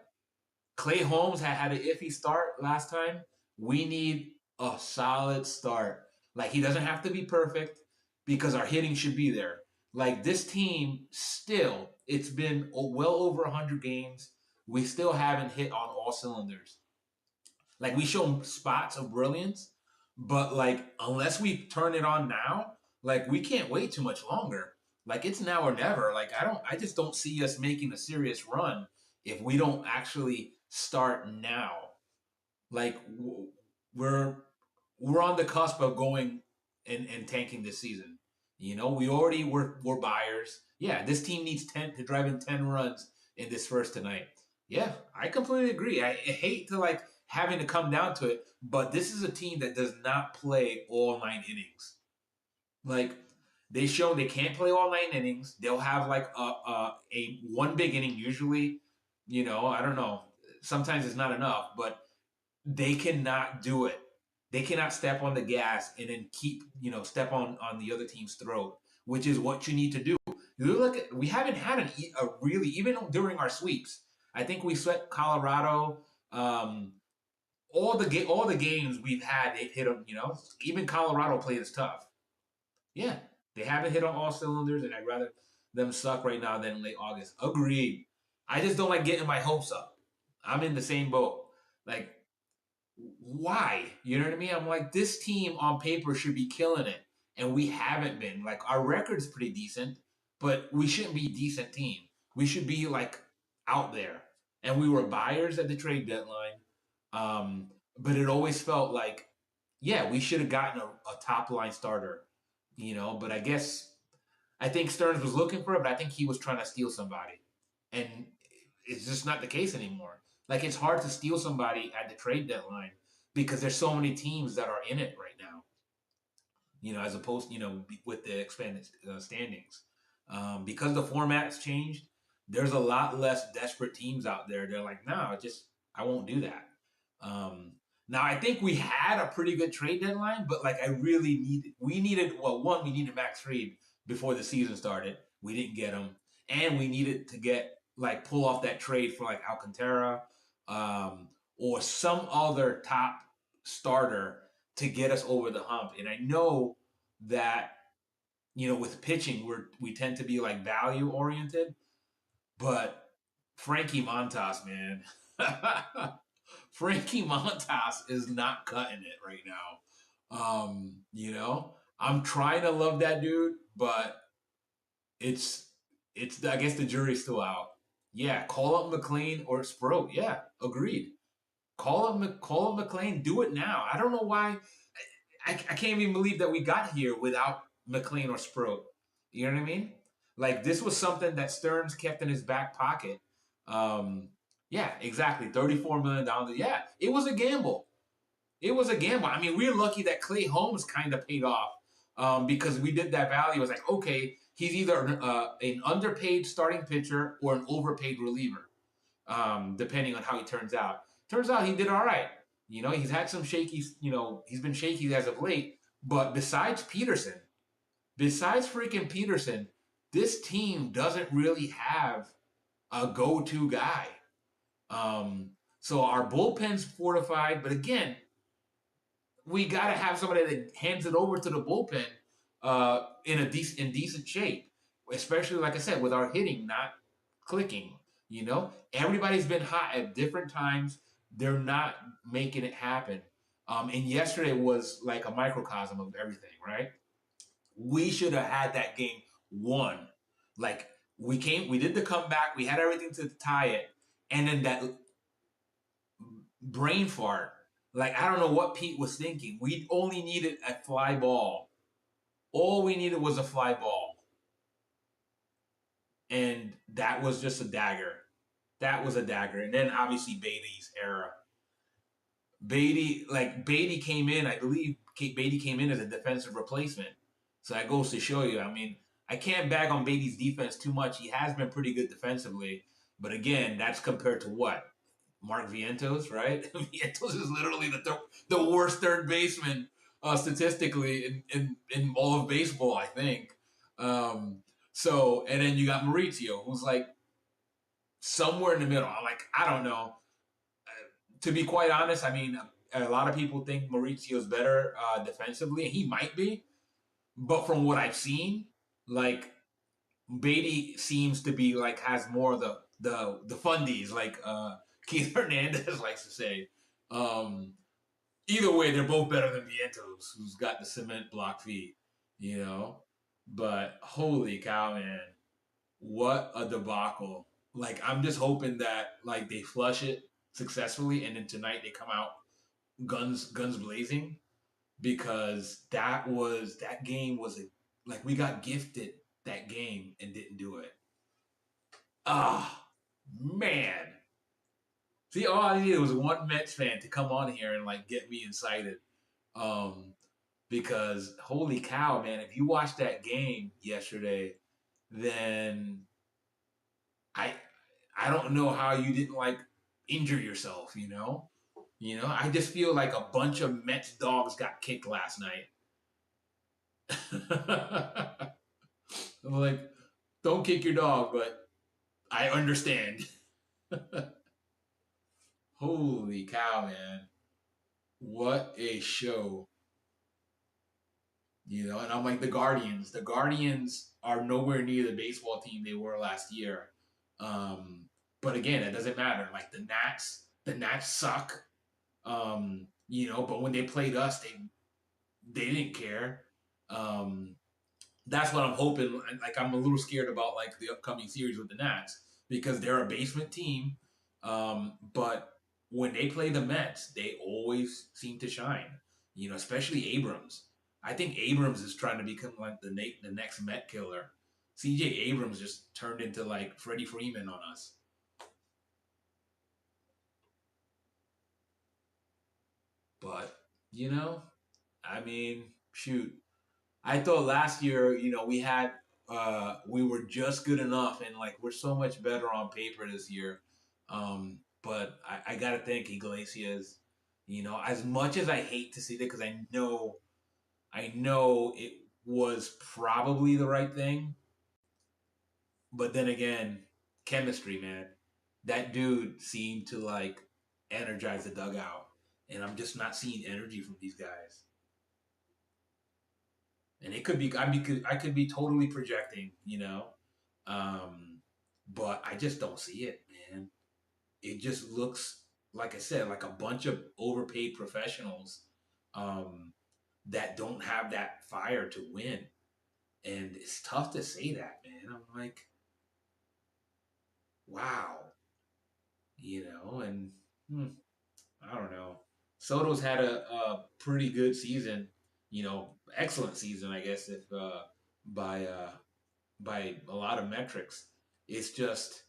Clay Holmes had an iffy start last time. We need a solid start. Like, he doesn't have to be perfect because our hitting should be there. Like, this team still, it's been well over 100 games. We still haven't hit on all cylinders. Like, we show spots of brilliance, but like unless we turn it on now, like we can't wait too much longer. Like, it's now or never. Like, I just don't see us making a serious run if we don't actually start now. Like, we're we're on the cusp of going and tanking this season. We already we're buyers. Yeah, this team needs 10 to drive in 10 runs in this first tonight. Yeah, I completely agree. I hate to like having to come down to it, but this is a team that does not play all 9 innings. Like, they show they can't play all 9 innings. They'll have like a one big inning usually. I don't know. Sometimes it's not enough, but they cannot do it. They cannot step on the gas and then keep, step on the other team's throat, which is what you need to do. You look at, we haven't had a really, even during our sweeps. I think we swept Colorado. All the games we've had, they've hit them. Even Colorado played us tough. Yeah, they haven't hit on all cylinders, and I'd rather them suck right now than late August. Agreed. I just don't like getting my hopes up. I'm in the same boat. Like, why? You know what I mean? I'm like, this team on paper should be killing it, and we haven't been. Like, our record's pretty decent, but we shouldn't be a decent team. We should be like out there. And we were buyers at the trade deadline, but it always felt like, yeah, we should have gotten a top line starter. But I think Stearns was looking for it, but I think he was trying to steal somebody, and it's just not the case anymore. Like, it's hard to steal somebody at the trade deadline because there's so many teams that are in it right now. As opposed, with the expanded standings, because the format's changed. There's a lot less desperate teams out there. They're like, no, I won't do that. Um, Now I think we had a pretty good trade deadline, but like we needed Max Fried before the season started. We didn't get him, and we needed to get like pull off that trade for like Alcantara, or some other top starter to get us over the hump. And I know that with pitching we tend to be like value oriented, but Frankie Montas, man. Frankie Montas is not cutting it right now. I'm trying to love that dude, but it's I guess the jury's still out. Yeah, call up McLean or Sproat. Yeah, agreed. Call up McLean. Do it now. I don't know why. I can't even believe that we got here without McLean or Sproat. You know what I mean? Like, this was something that Stearns kept in his back pocket. Um, yeah, exactly. $34 million. Yeah, it was a gamble. It was a gamble. I mean, we're lucky that Clay Holmes kind of paid off, because we did that value. It was like, okay, he's either an underpaid starting pitcher or an overpaid reliever, depending on how he turns out. Turns out he did all right. He's had some shaky, he's been shaky as of late. But besides freaking Peterson, this team doesn't really have a go-to guy. So our bullpen's fortified, but again, we got to have somebody that hands it over to the bullpen in decent shape, especially like I said with our hitting not clicking. Everybody's been hot at different times. They're not making it happen. And yesterday was like a microcosm of everything, right? We should have had that game won. Like, we did the comeback, we had everything to tie it, and then that brain fart. Like, I don't know what Pete was thinking. We only needed a fly ball. All we needed was a fly ball. and that was just a dagger. That was a dagger. And then obviously Beatty's era. Beatty came in, I believe Beatty came in as a defensive replacement. So that goes to show you. I mean, I can't bag on Beatty's defense too much. He has been pretty good defensively, but again, that's compared to what Mark Vientos, right? Vientos is literally the worst third baseman statistically in all of baseball, I think. Um, so, and then you got Maurizio, who's like somewhere in the middle. I'm like, I don't know. To be quite honest, I mean, a lot of people think Maurizio's better defensively, and he might be. But from what I've seen, like Beatty seems to be like has more of the fundies, like Keith Hernandez likes to say. Um, Either way, they're both better than Vientos, who's got the cement block feet, you know. But holy cow, man, what a debacle! Like I'm just hoping that like they flush it successfully, and then tonight they come out guns blazing because that game was like we got gifted that game and didn't do it. Ah, man. See, all I needed was one Mets fan to come on here and like get me excited. Um, because holy cow, man, if you watched that game yesterday, then I I don't know how you didn't like injure yourself, you know? You know, I just feel like a bunch of Mets dogs got kicked last night. I'm like, don't kick your dog, but I understand. Holy cow, man. What a show. You know, and I'm like the Guardians are nowhere near the baseball team they were last year. Um, but again, it doesn't matter. Like the Nats suck. You know, but when they played us, they didn't care. Um, that's what I'm hoping. Like I'm a little scared about like the upcoming series with the Nats because they're a basement team. But when they play the Mets, they always seem to shine. You know, especially Abrams. I think Abrams is trying to become like the next Met killer. CJ Abrams just turned into like Freddie Freeman on us. But you know, I mean, shoot, I thought last year, you know, we were just good enough and like we're so much better on paper this year. But I gotta thank Iglesias. You know, as much as I hate to see that because I know it was probably the right thing, but then again, chemistry, man. That dude seemed to like energize the dugout. And I'm just not seeing energy from these guys. And it could be I could be totally projecting, you know, um, but I just don't see it, man. It just looks like I said, like a bunch of overpaid professionals um, that don't have that fire to win, and it's tough to say that, man. I'm like, wow, you know, and hmm, I don't know. Soto's had a pretty good season, you know, excellent season, I guess, if by by a lot of metrics. It's just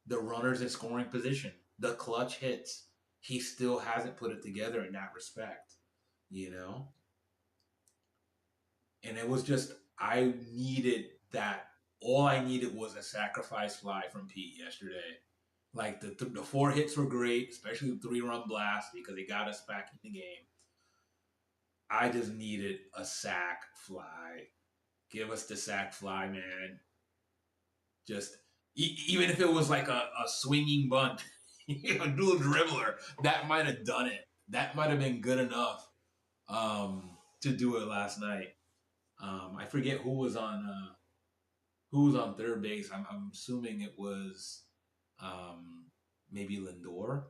the runners in scoring position, the clutch hits. He still hasn't put it together in that respect, you know? And it was just, I needed that. All I needed was a sacrifice fly from Pete yesterday. Like the four hits were great, especially the 3-run blast because it got us back in the game. I just needed a sack fly. Give us the sack fly, man. Just even if it was like a swinging bunt, a dual dribbler, that might have done it. That might have been good enough to do it last night. I forget who was on third base. I'm assuming it was um, maybe Lindor.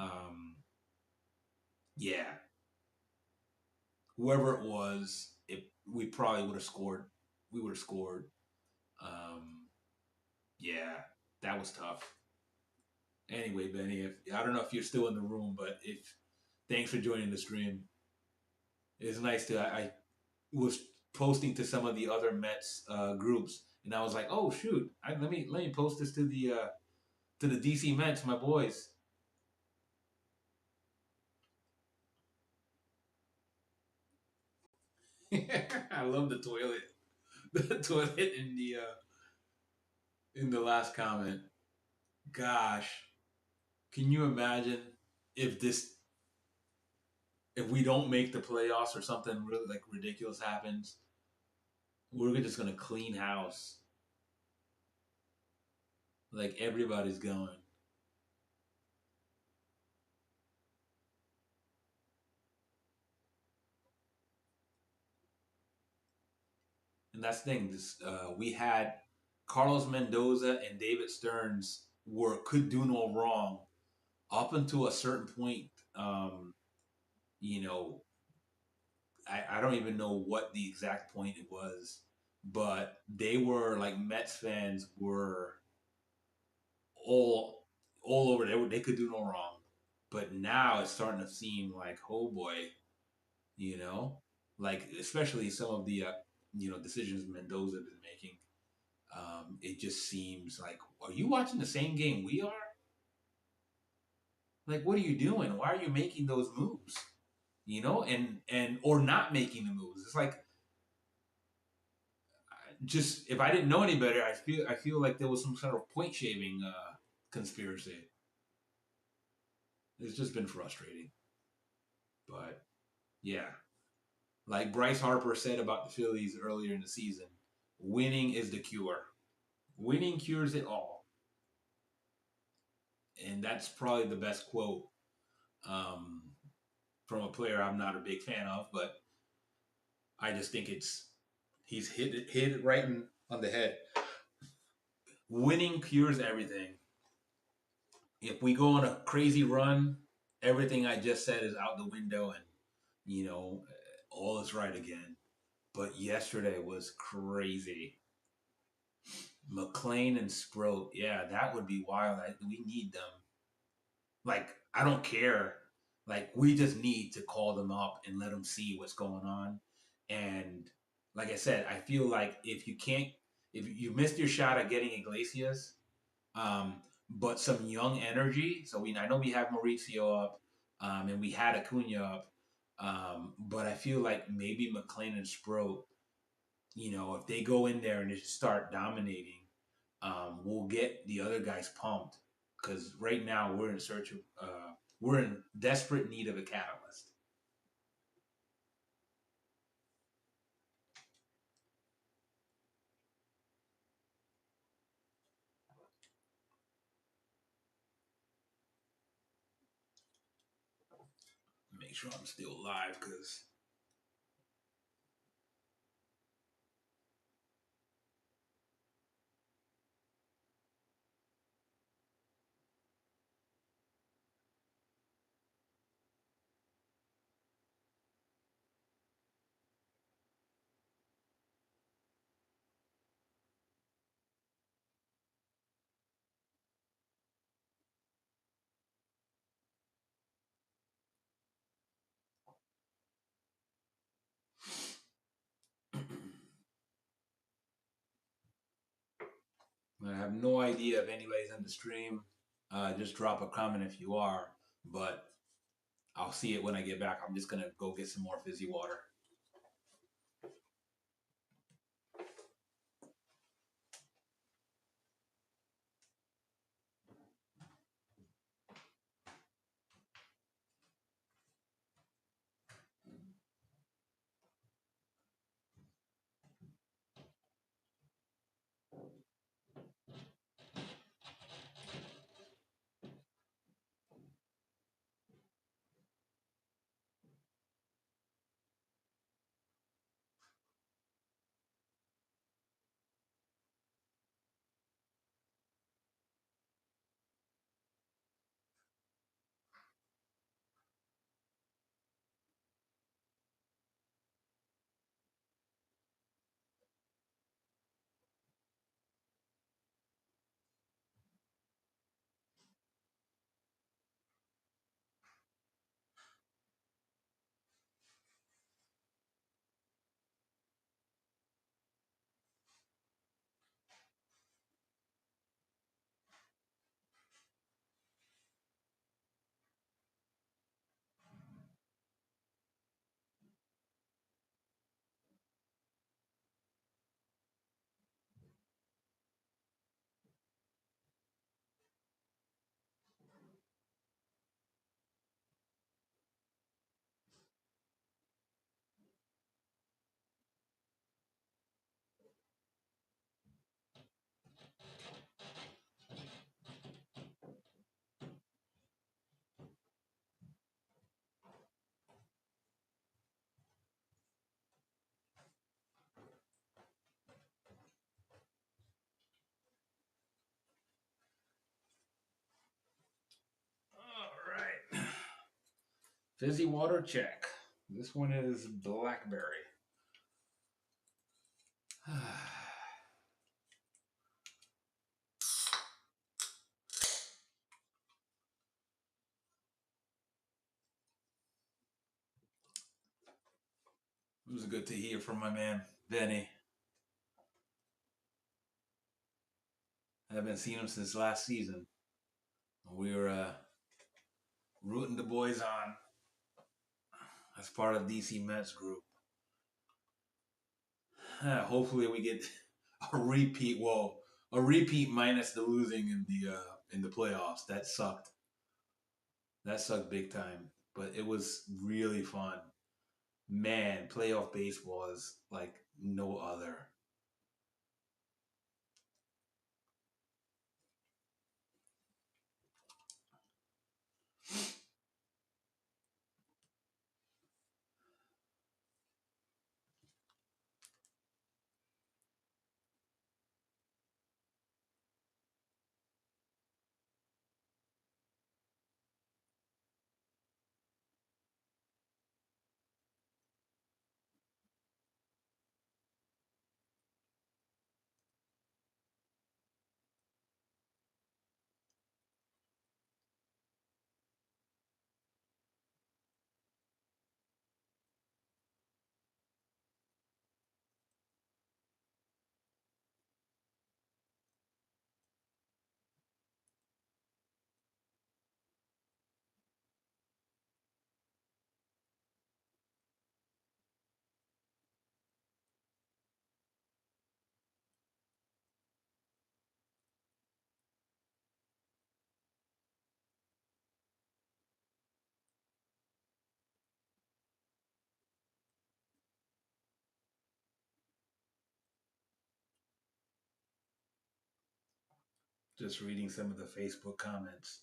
Um, yeah, whoever it was, we probably would have scored. We would have scored. Um, yeah, that was tough. Anyway, Benny, if I don't know if you're still in the room, but if thanks for joining the stream. It's nice to I was posting to some of the other Mets groups, and I was like, oh shoot, let me post this to the DC Mets, my boys. I love the toilet, the toilet in the last comment. Gosh, can you imagine if this if we don't make the playoffs or something really like ridiculous happens? We're just gonna clean house. Like everybody's going. And that's the thing. We had Carlos Mendoza and David Stearns were could do no wrong up until a certain point. Um, you know, I don't even know what the exact point it was, but they were like Mets fans were all all over. They could do no wrong, but now it's starting to seem like oh boy, you know, like especially some of the decisions Mendoza has been making. It just seems like, are you watching the same game we are? Like, what are you doing? Why are you making those moves? And or not making the moves. It's like just if I didn't know any better, I feel like there was some sort of point shaving conspiracy. It's just been frustrating, but yeah, like Bryce Harper said about the Phillies earlier in the season, winning is the cure. Winning cures it all, and that's probably the best quote um, from a player I'm not a big fan of, but I just think he's hit it right on the head. Winning cures everything. If we go on a crazy run, everything I just said is out the window, and you know all is right again. But yesterday was crazy. McLean and Sproat, yeah, that would be wild. We need them. Like I don't care. Like we just need to call them up and let them see what's going on. And like I said, I feel like if you missed your shot at getting Iglesias, um, but some young energy. So I know we have Mauricio up, and we had Acuna up, but I feel like maybe McLean and Sproat, if they go in there and just start dominating, we'll get the other guys pumped because right now we're in desperate need of a catalyst. Make sure I'm still live because I have no idea if anybody's on the stream. Just drop a comment if you are, but I'll see it when I get back. I'm just gonna go get some more fizzy water. Fizzy water check. This one is blackberry. It was good to hear from my man Benny. I haven't seen him since last season. We were rooting the boys on as part of DC Mets group. Hopefully, we get a repeat. Well, a repeat minus the losing in the playoffs. That sucked. That sucked big time. But it was really fun. Man, playoff baseball is like no other. Just reading some of the Facebook comments.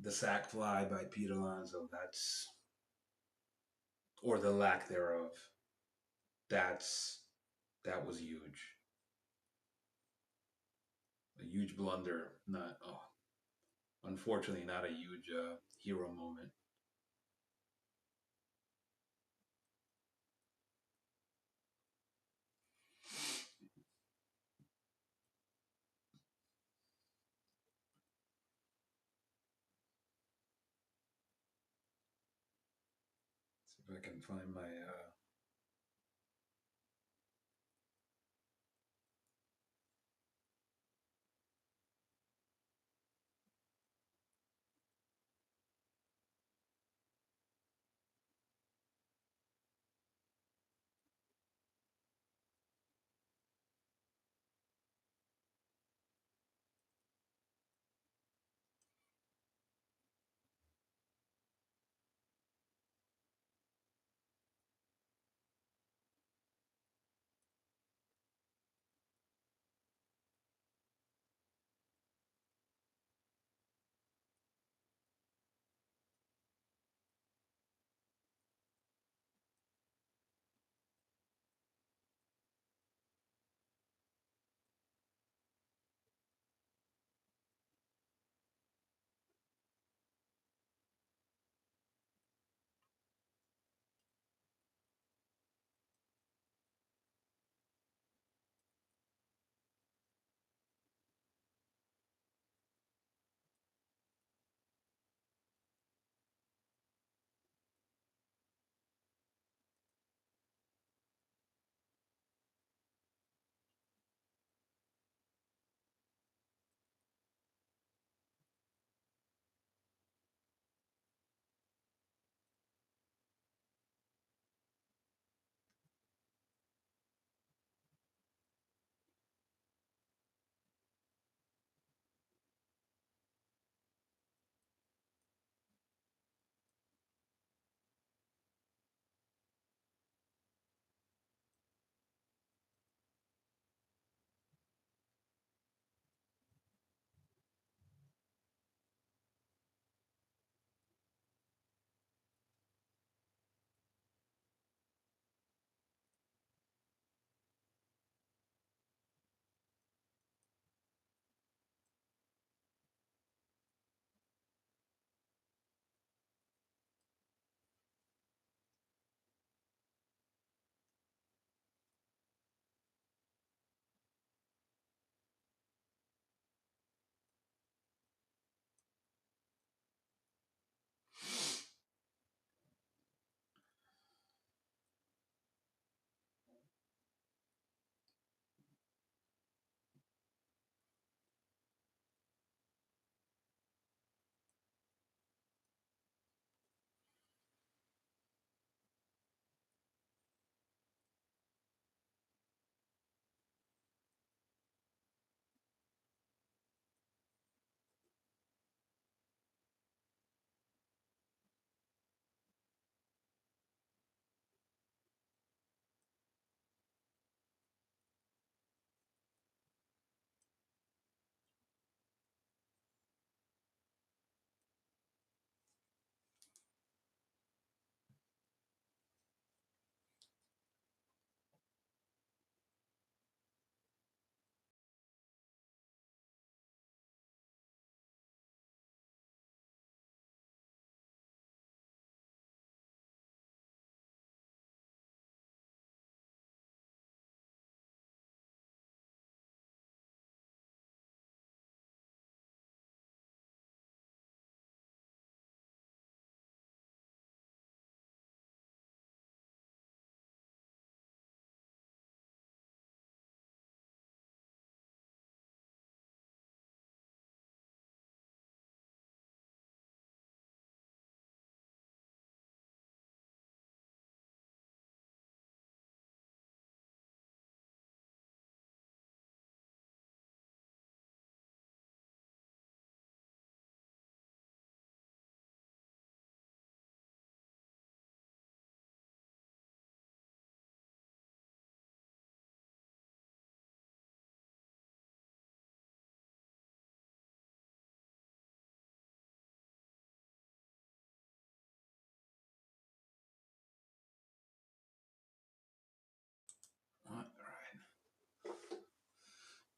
The sack fly by Pete Alonso. Or the lack thereof. That's that was huge. A huge blunder. Not unfortunately not a huge hero moment. See if I can find my.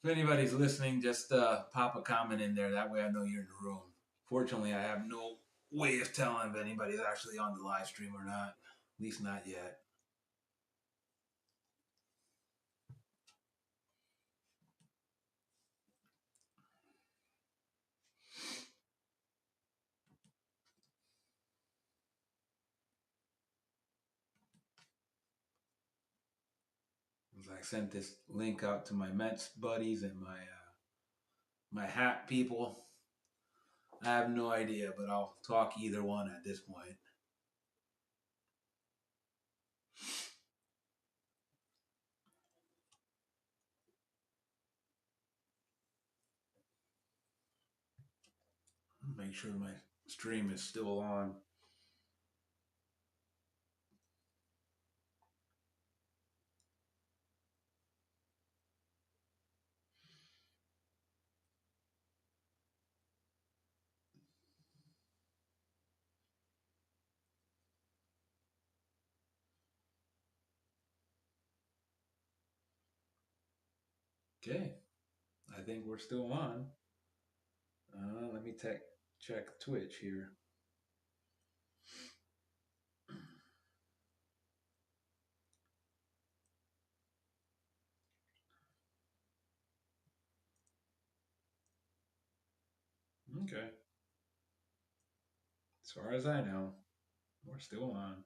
If anybody's listening, just pop a comment in there. That way I know you're in the room. Fortunately, I have no way of telling if anybody's actually on the live stream or not. At least not yet. I sent this link out to my Mets buddies and my hat people. I have no idea, but I'll talk either one at this point. Make sure my stream is still on. Okay, I think we're still on. Let me check Twitch here. Okay. As far as I know, we're still on.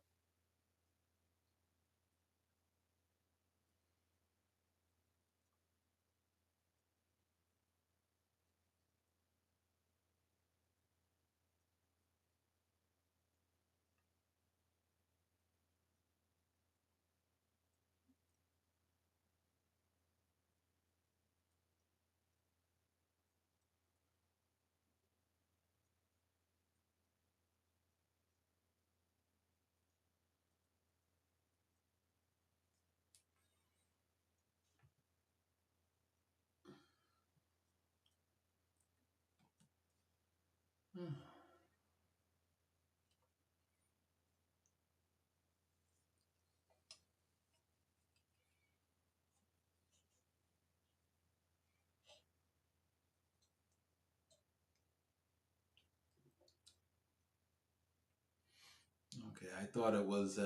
Okay, I thought it was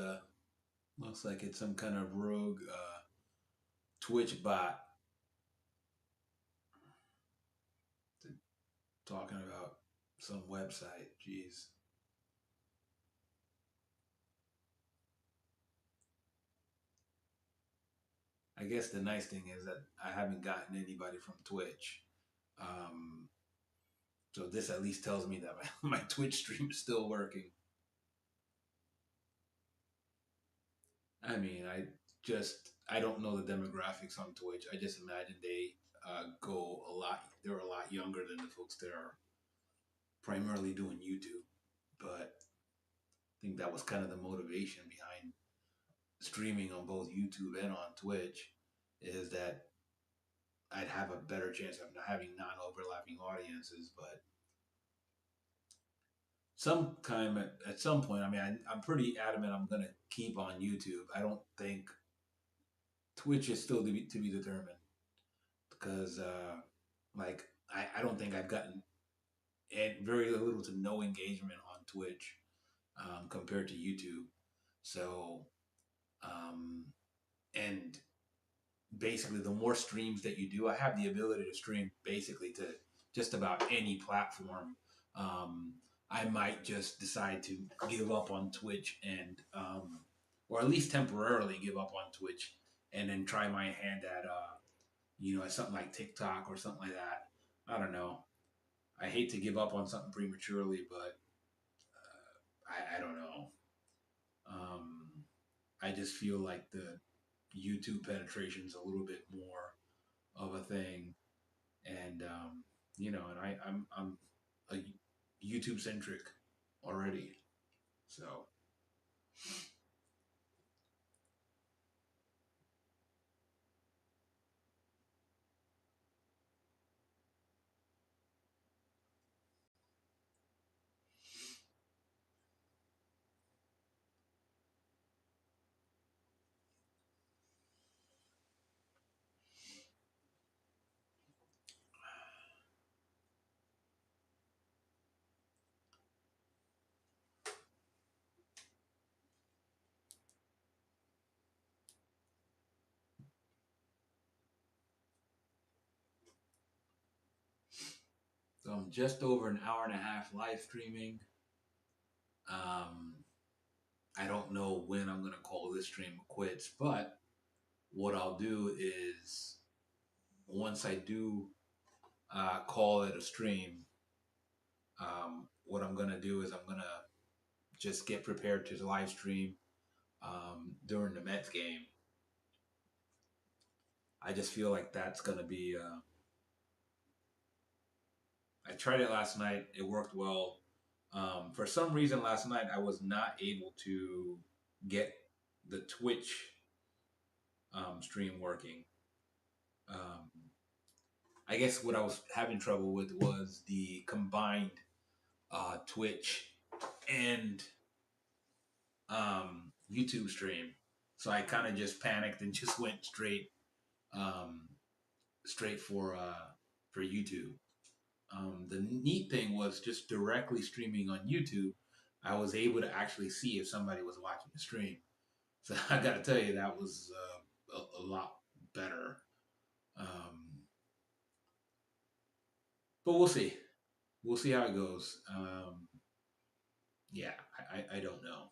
looks like it's some kind of rogue Twitch bot talking about some website. Jeez. I guess the nice thing is that I haven't gotten anybody from Twitch. Um, so this at least tells me that my Twitch stream is still working. I mean, I don't know the demographics on Twitch. I just imagine they go a lot. They're a lot younger than the folks that are primarily doing YouTube. But I think that was kind of the motivation behind streaming on both YouTube and on Twitch, is that I'd have a better chance of having non-overlapping audiences. But at some point, I mean, I'm pretty adamant I'm gonna keep on YouTube. I don't think Twitch is still to be determined, because like I don't think I've gotten very little to no engagement on Twitch compared to YouTube. So um, and basically, the more streams that you do, I have the ability to stream basically to just about any platform. Um, I might just decide to give up on Twitch and, or at least temporarily give up on Twitch, and then try my hand at, at something like TikTok or something like that. I don't know. I hate to give up on something prematurely, but I don't know. Um, I just feel like the YouTube penetration is a little bit more of a thing, and and I'm a YouTube centric already, so So I'm just over an hour and a half live streaming. Um, I don't know when I'm gonna call this stream quits, but what I'll do is once I do call it a stream, what I'm gonna do is I'm gonna just get prepared to live stream during the Mets game. I just feel like that's gonna be. I tried it last night. It worked well. For some reason, last night I was not able to get the Twitch stream working. Um, I guess what I was having trouble with was the combined Twitch and YouTube stream. So I kind of just panicked and just went um, straight for YouTube. The neat thing was just directly streaming on YouTube. I was able to actually see if somebody was watching the stream. So I got to tell you, that was a lot better. Um, but we'll see. We'll see how it goes. Yeah, I don't know.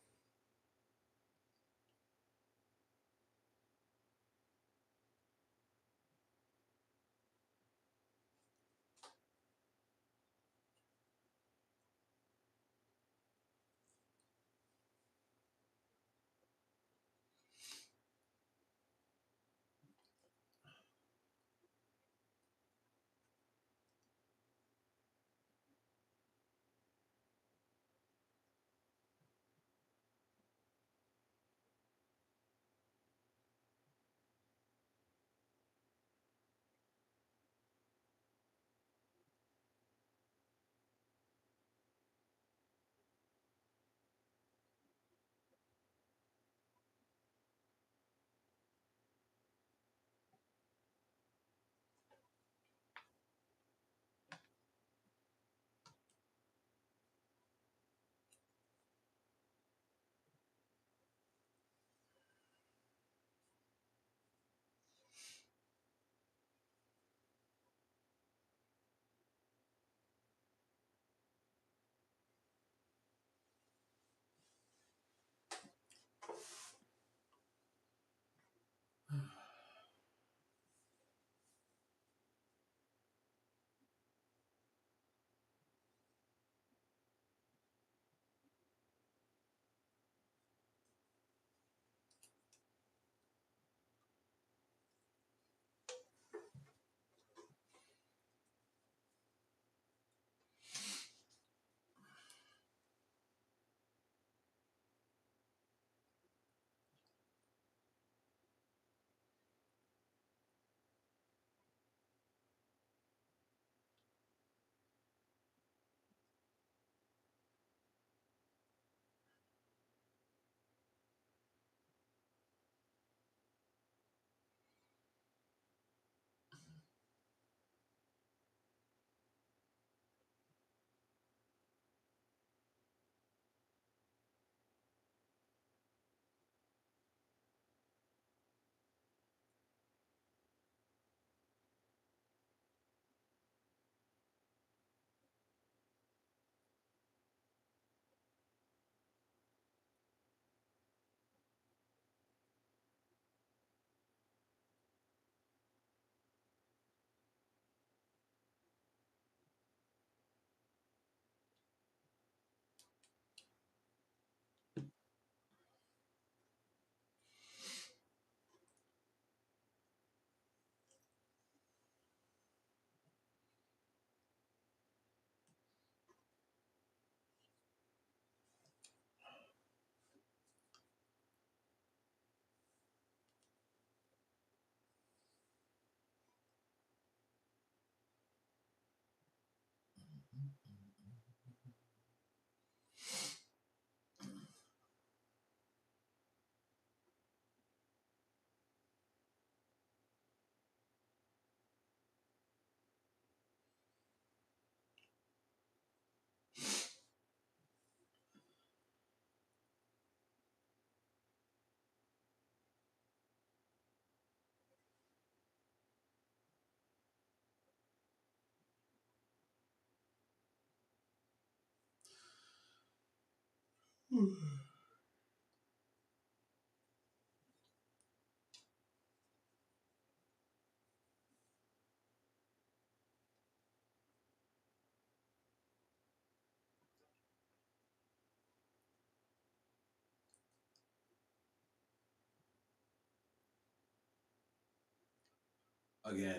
Again,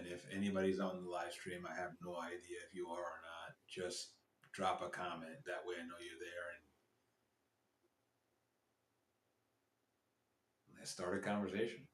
if anybody's on the live stream, I have no idea if you are or not. Just drop a comment. That way I know you're there and let's start a conversation.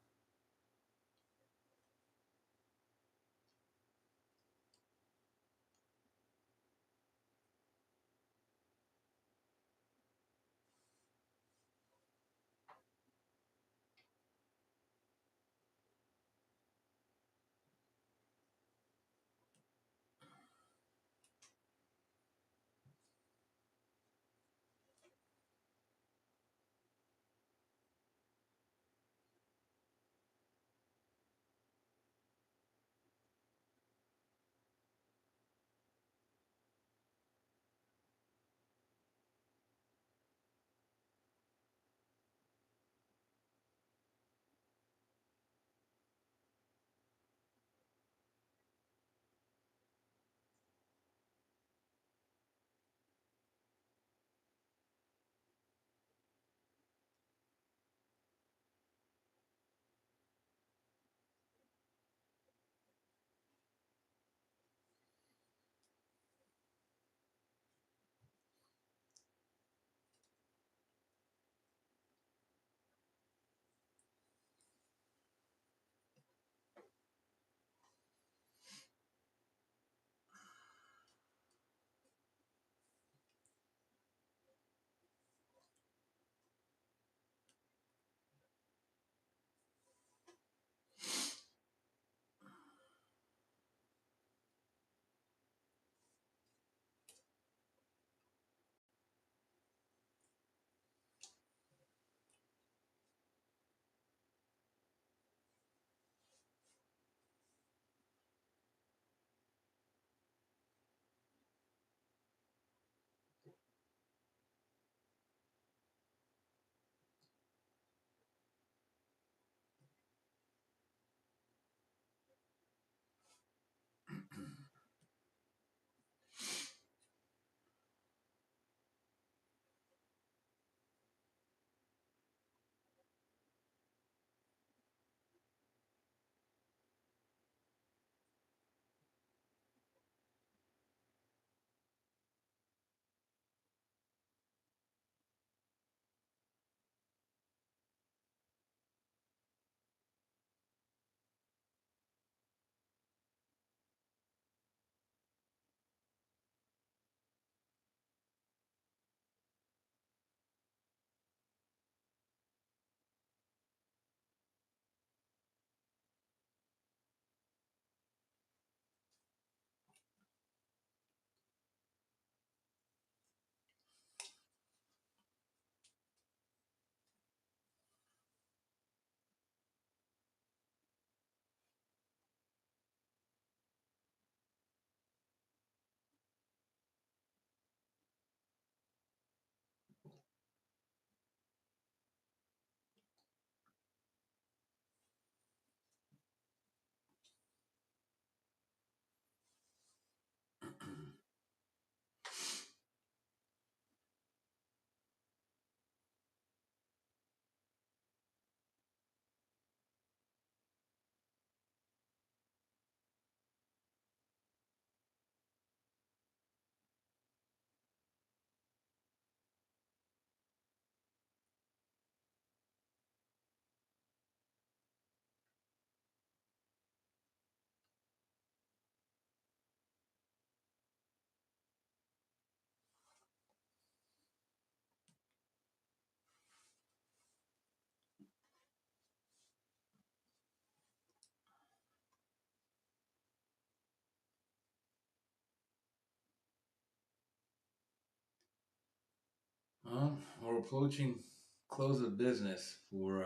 We're approaching close of business for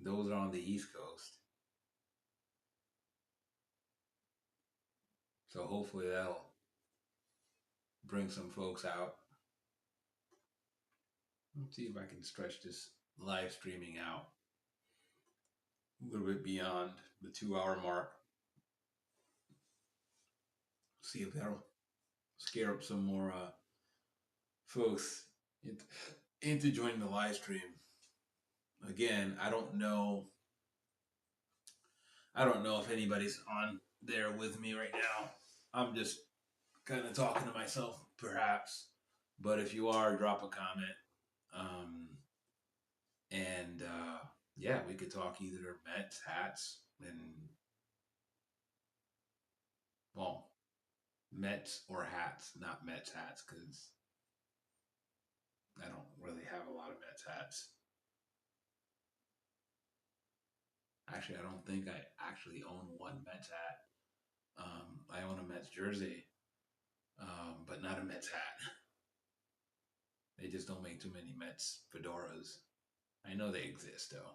those that are on the East Coast. So hopefully that'll bring some folks out. Let's see if I can stretch this live streaming out a little bit beyond the 2 hour mark. See if that'll scare up some more folks into joining the live stream. Again, I don't know. I don't know if anybody's on there with me right now. I'm just kind of talking to myself, perhaps. But if you are, drop a comment. Um, and yeah, we could talk either Mets hats and well, Mets or hats, not Mets hats, because I don't really have a lot of Mets hats. Actually, I don't think I actually own one Mets hat. I own a Mets jersey, but not a Mets hat. They just don't make too many Mets fedoras. I know they exist though.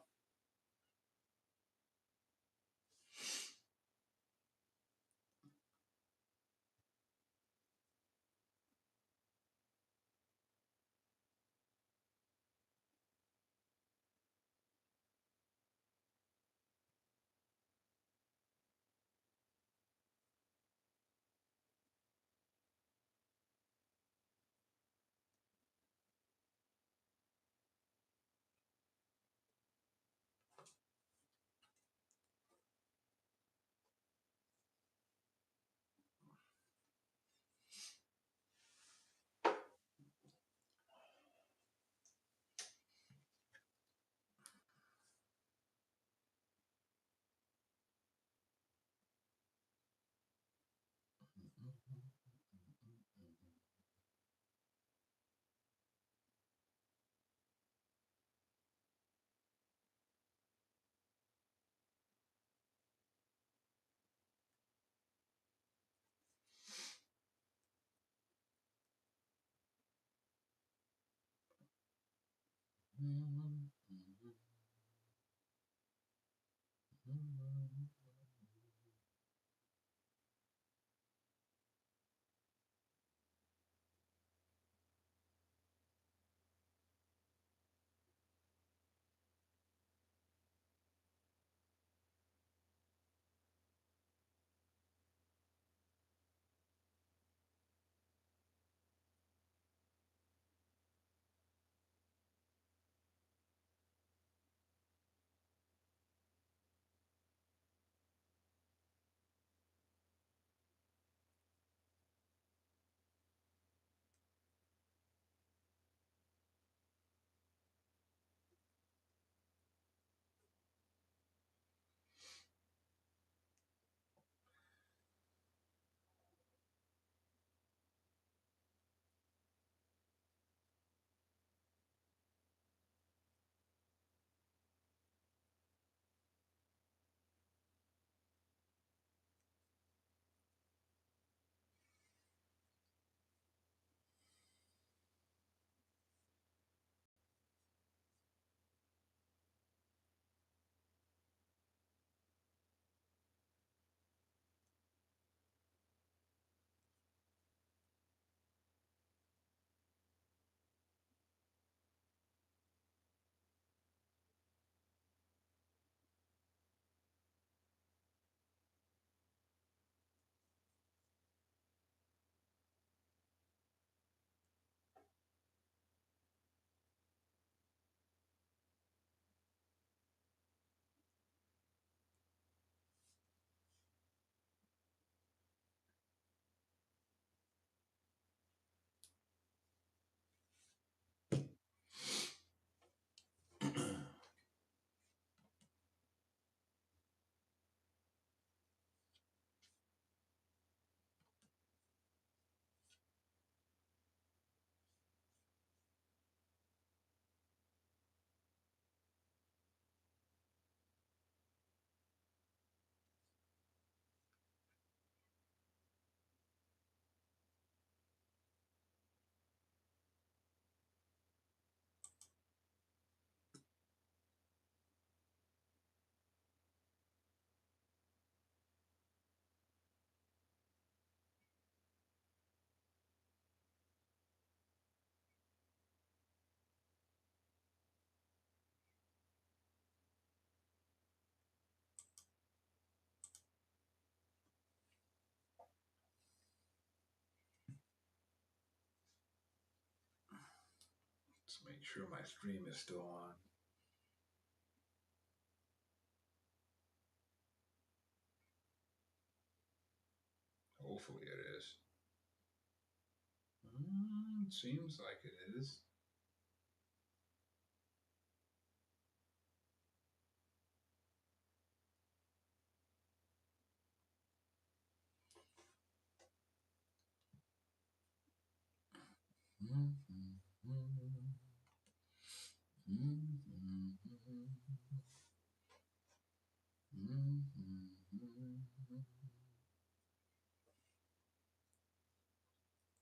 Let's make sure my stream is still on. Hopefully it is. Seems like it is.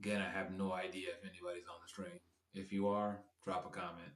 Again, I have no idea if anybody's on the stream. If you are, drop a comment.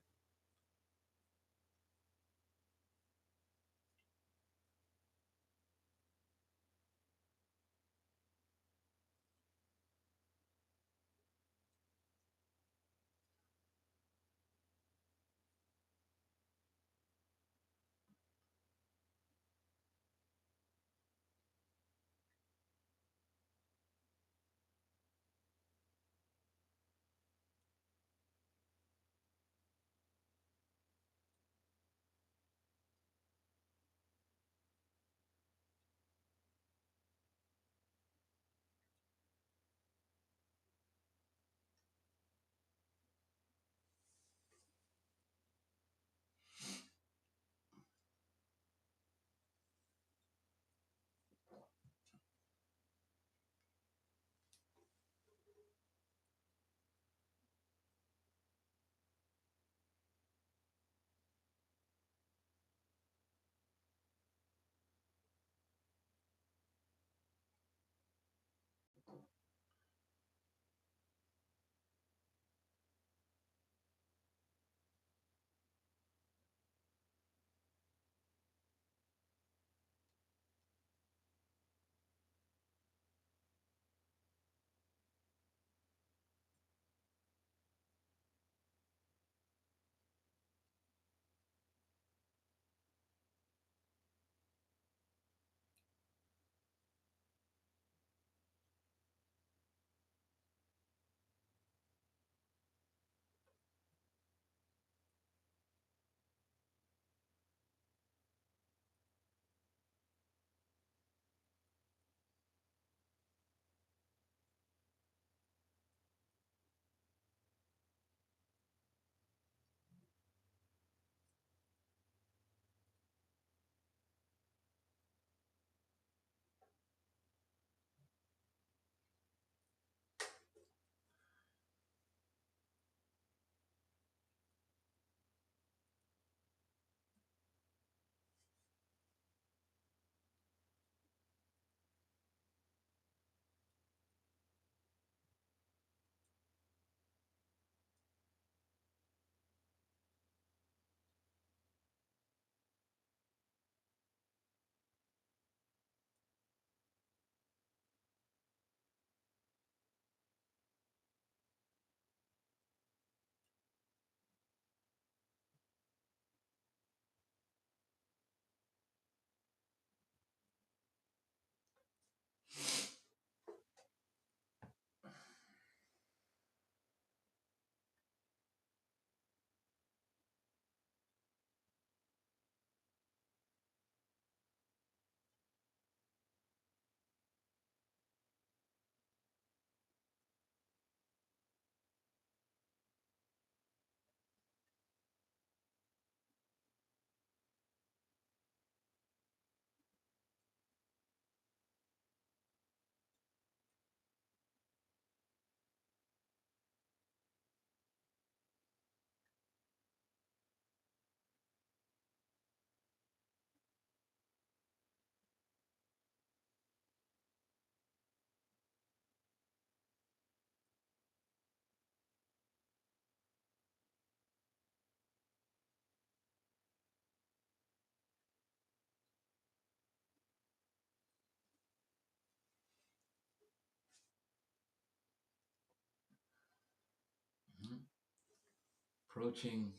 Approaching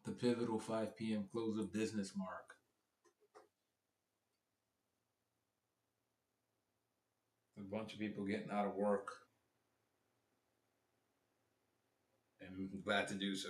the pivotal 5 p.m. close of business mark. A bunch of people getting out of work. and I'm glad to do so.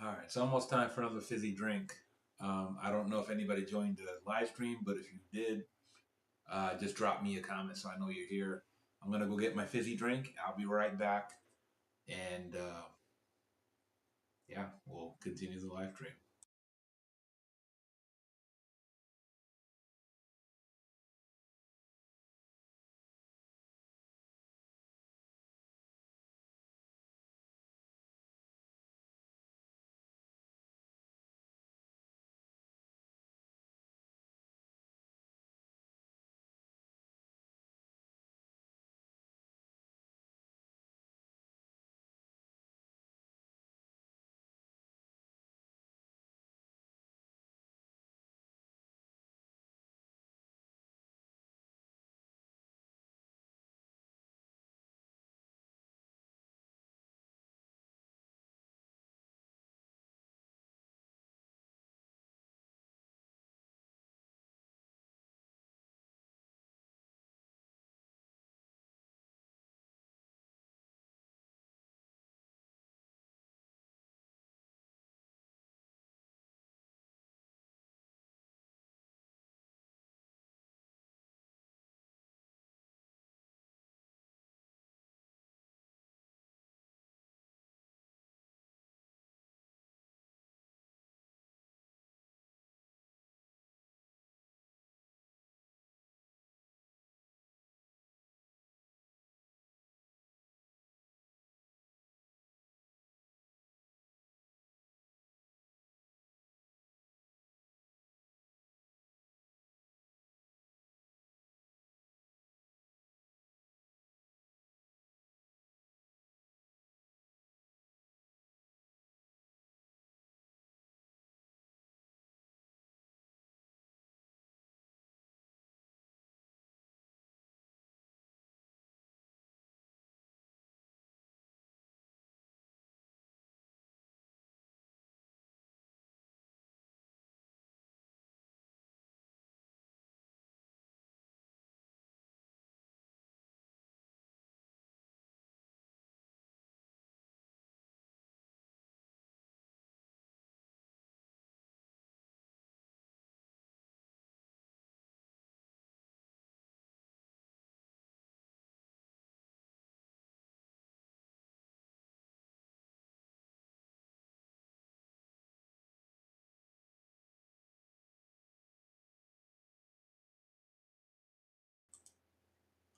All right, it's almost time for another fizzy drink. I don't know if anybody joined the live stream, but if you did, just drop me a comment so I know you're here. I'm gonna go get my fizzy drink. I'll be right back, and yeah, we'll continue the live stream.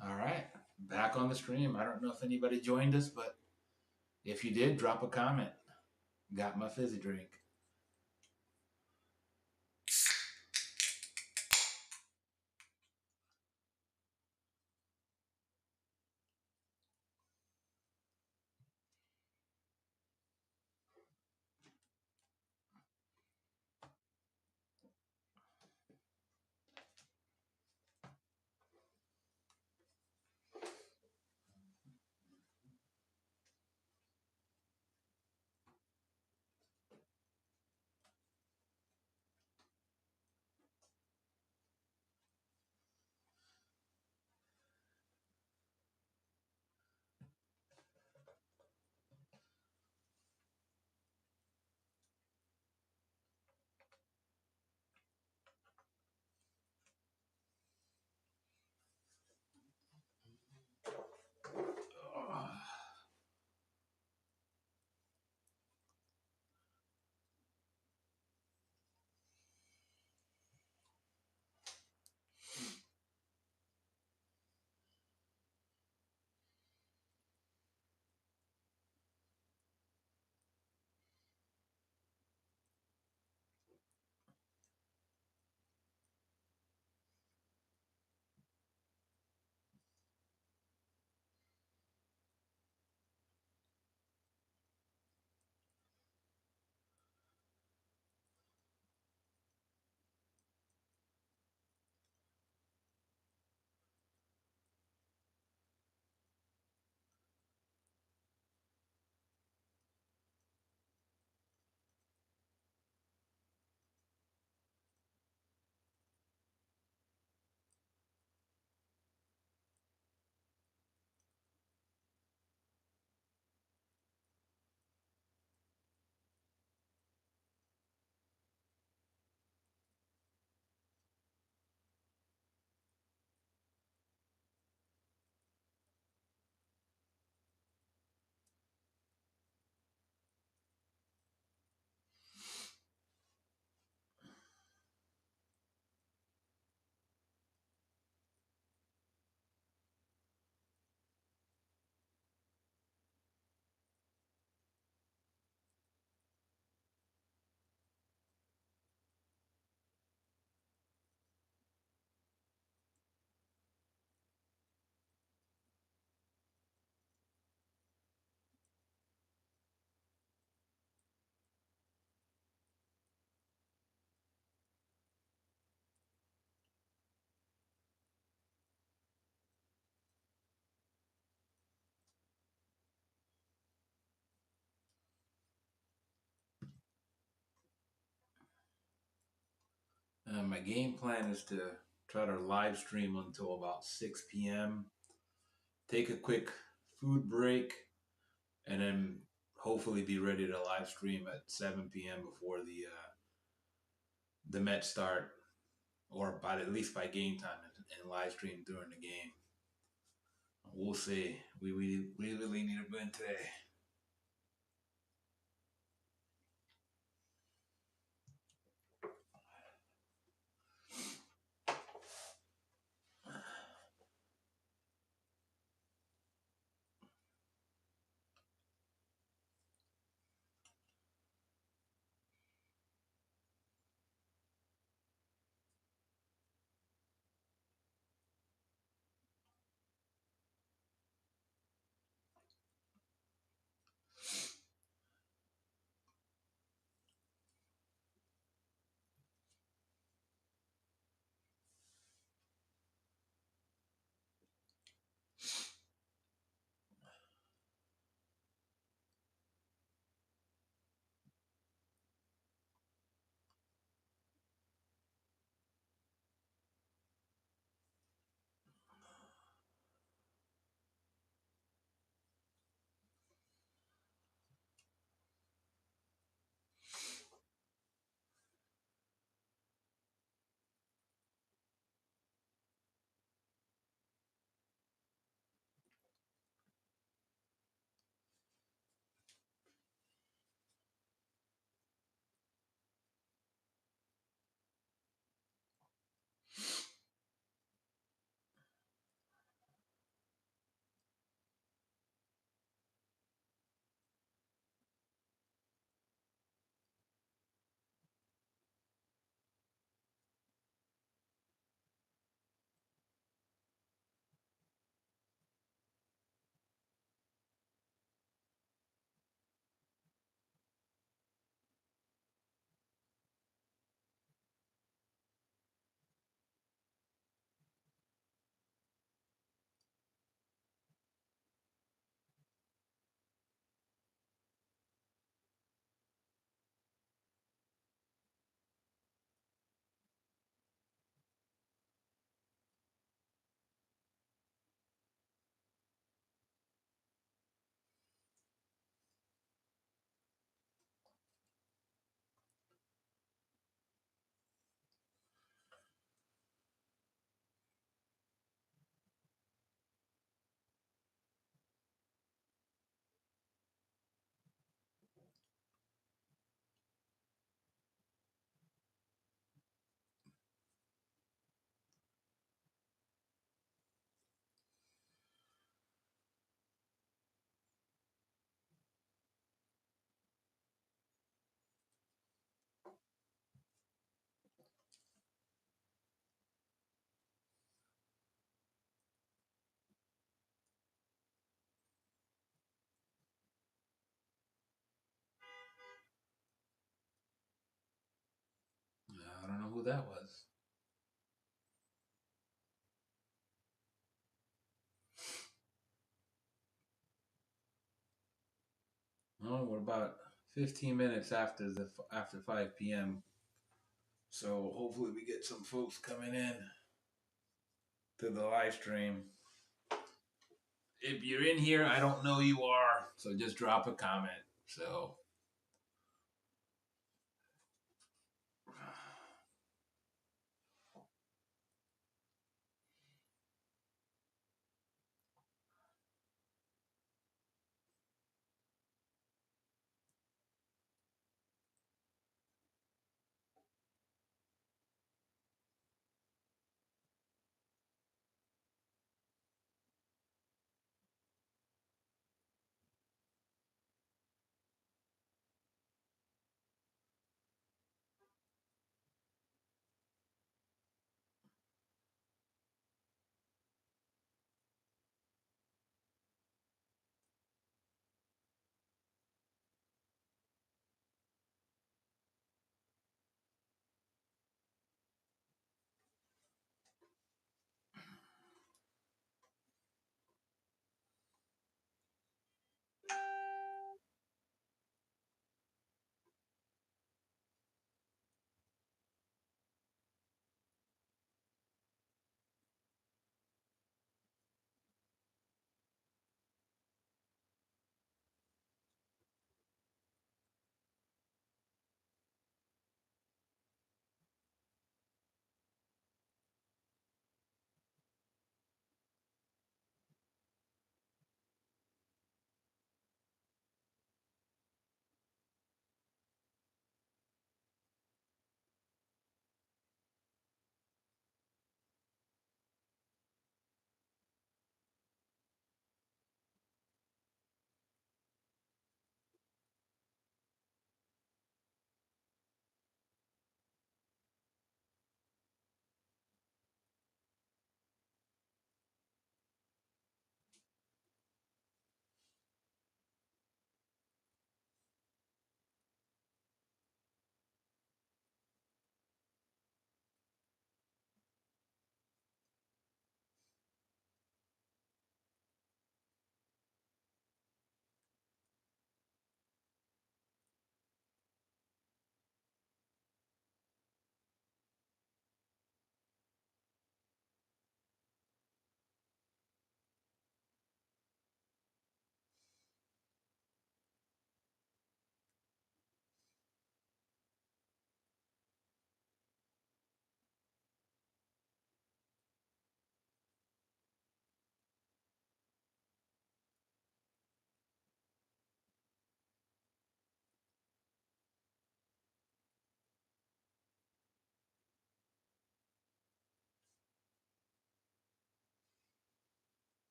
All right, back on the stream. I don't know if anybody joined us, but if you did, drop a comment. Got my fizzy drink. my game plan is to try to live stream until about 6 p.m. Take a quick food break, and then hopefully be ready to live stream at 7 p.m. before the Mets start, or by at least by game time, and live stream during the game. We'll see. We really need a win today. I don't know who that was. Oh, we're about 15 minutes after 5 p.m. So hopefully we get some folks coming in to the live stream. If you're in here, I don't know you are, so just drop a comment. So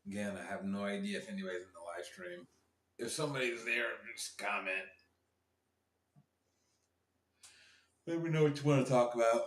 Again, I have no idea if anybody's in the live stream. If somebody's there, just comment. Let me know what you want to talk about.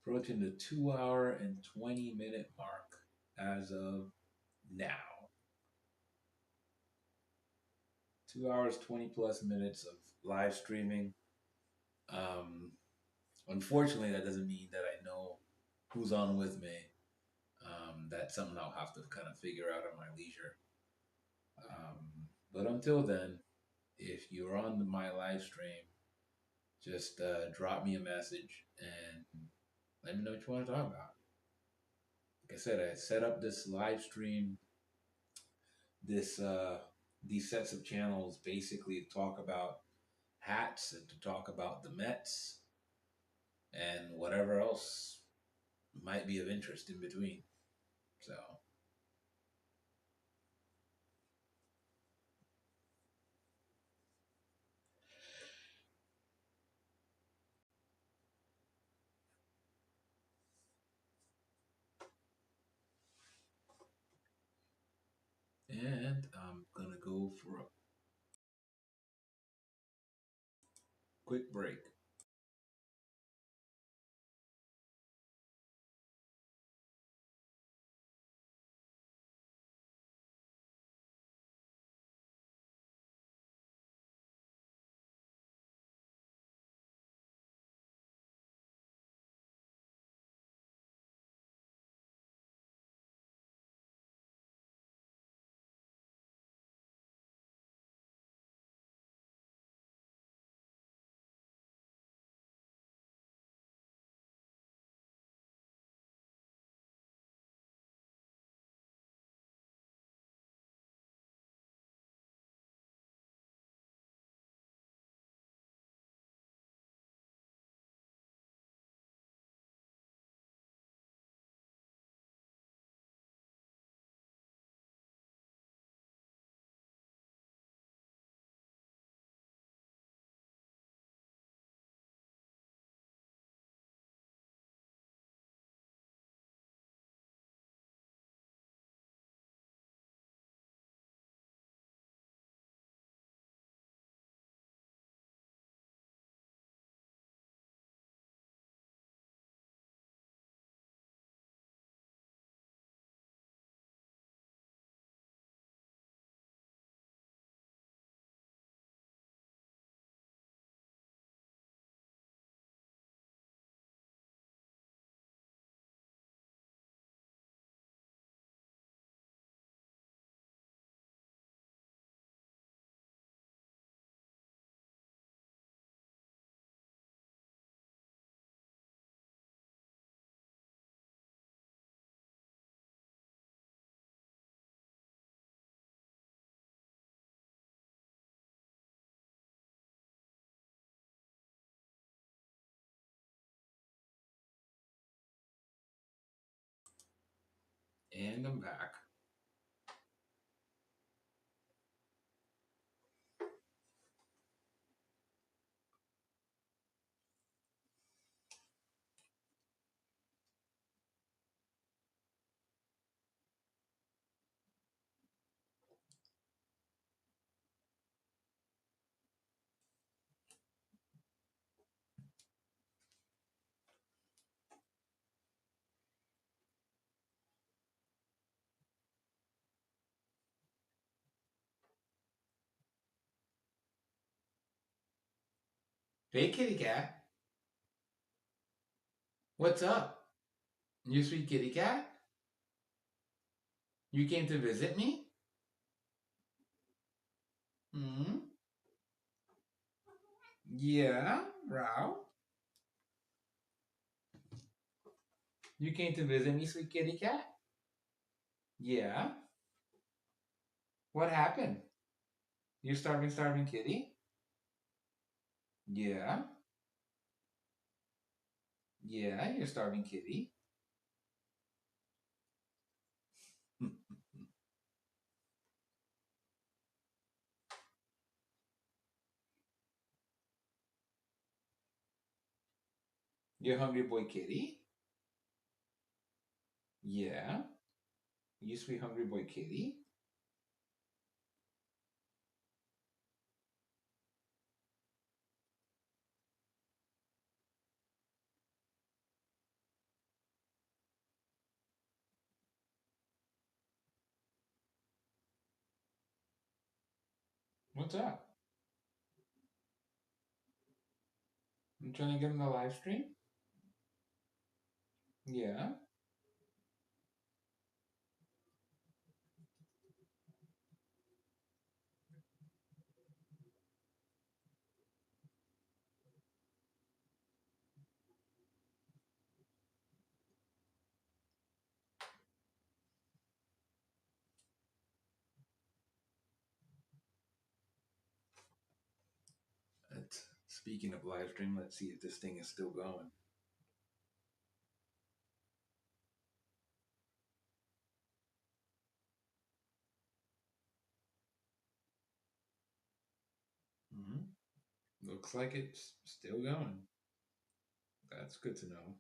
Approaching the 2 hour and 20 minute mark as of now. 2 hours, 20 plus minutes of live streaming. Um, Unfortunately, that doesn't mean that I know who's on with me. That's something I'll have to kind of figure out at my leisure. But until then, if you're on my live stream, just drop me a message and let me know what you want to talk about. Like I said, I set up this live stream, this these sets of channels basically to talk about hats and to talk about the Mets and whatever else might be of interest in between. So, and I'm gonna go for a quick break. And I'm back. Hey, kitty cat. What's up? You sweet kitty cat? You came to visit me? Hmm? Yeah, Rao. You came to visit me, sweet kitty cat? Yeah. What happened? You starving, starving kitty? Yeah. Yeah, you're starving kitty. You hungry boy kitty? Yeah. You sweet hungry boy kitty? What's up? I'm trying to get in the live stream? Yeah. Speaking of live stream, let's see if this thing is still going. Hmm. Looks like it's still going. That's good to know.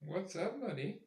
What's up, buddy?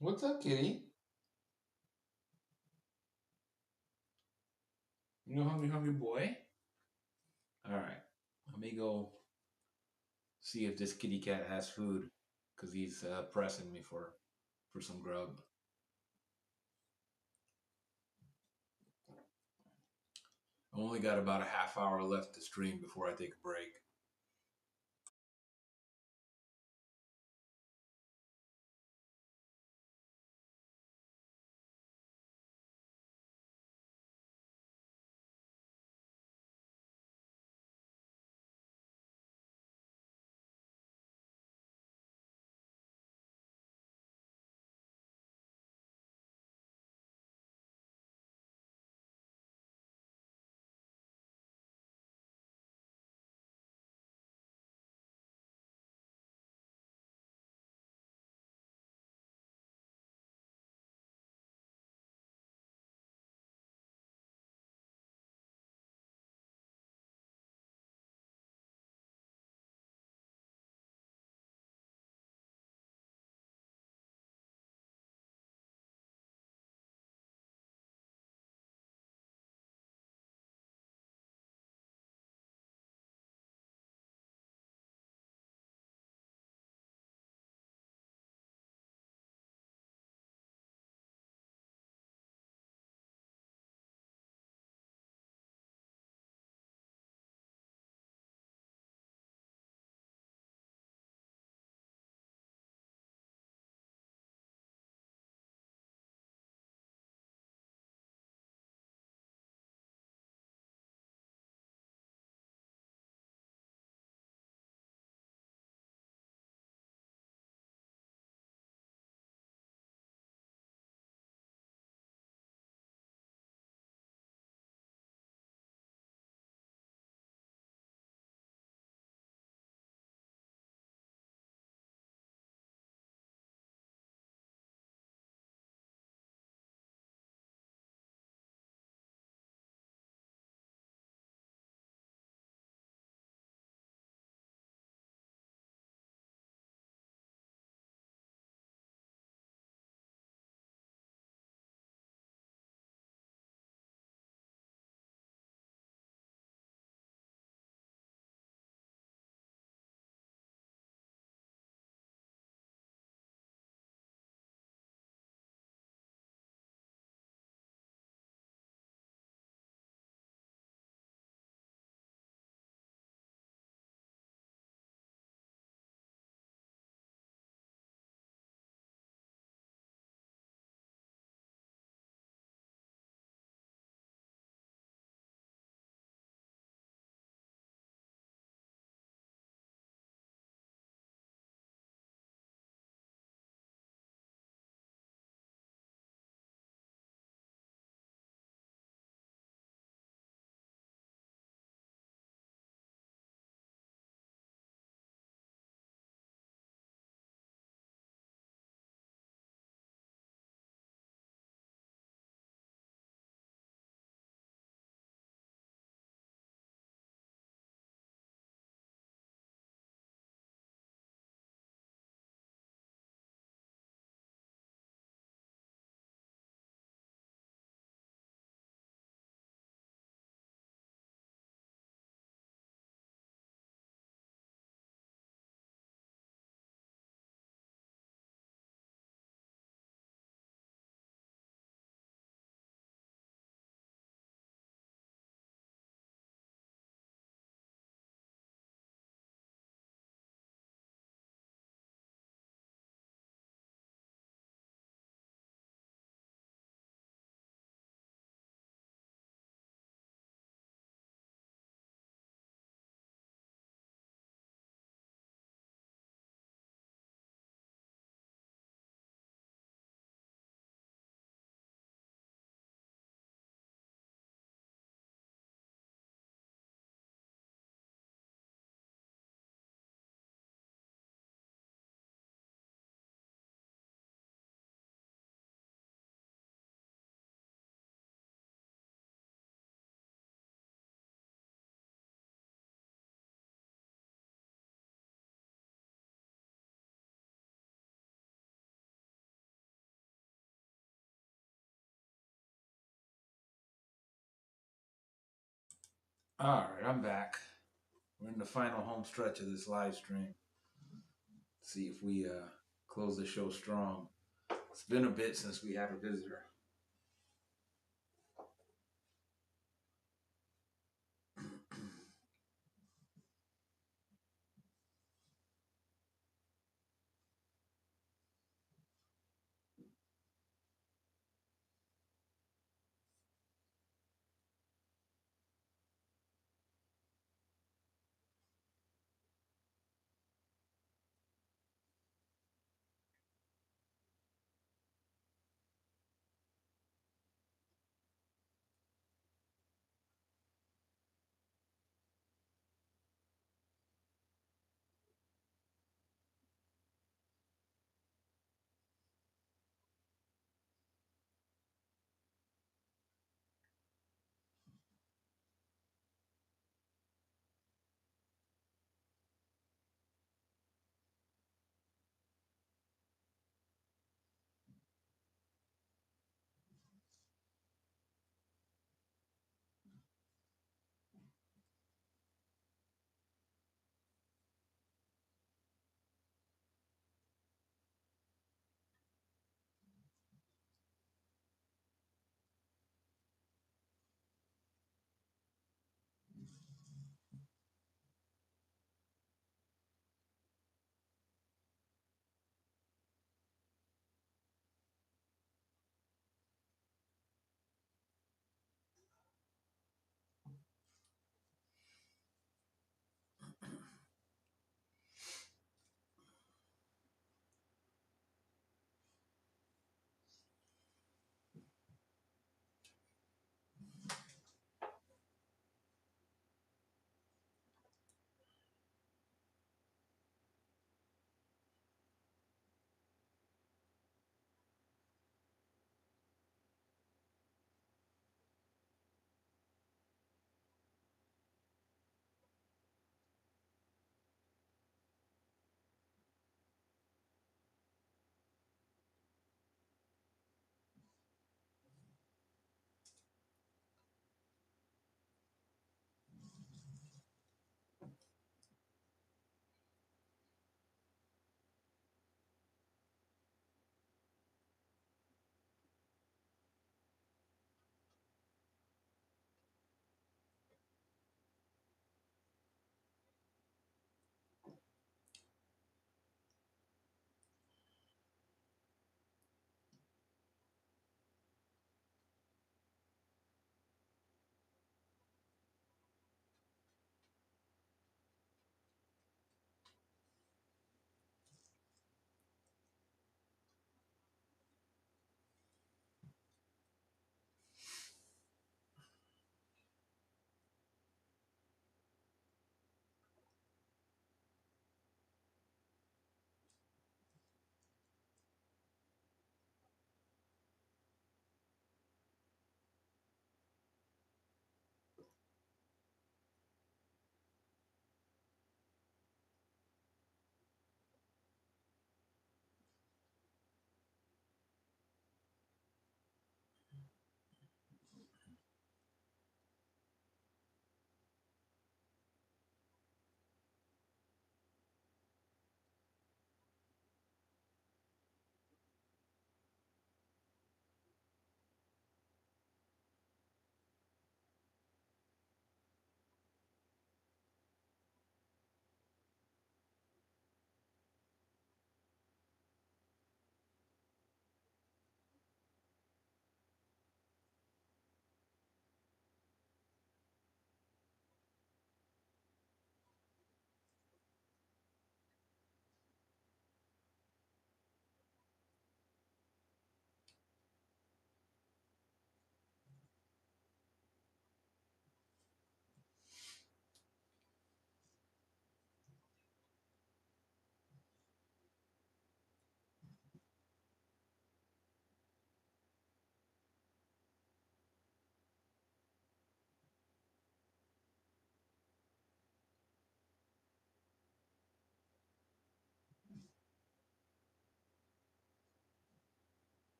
What's up, kitty? You hungry, hungry boy? All right. Let me go see if this kitty cat has food, because he's pressing me for some grub. I only got about a half hour left to stream before I take a break. All right, I'm back. We're in the final home stretch of this live stream. See if we close the show strong. It's been a bit since we had a visitor.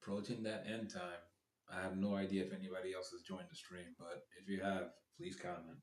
approaching that end time. I have no idea if anybody else has joined the stream, but if you have, please comment.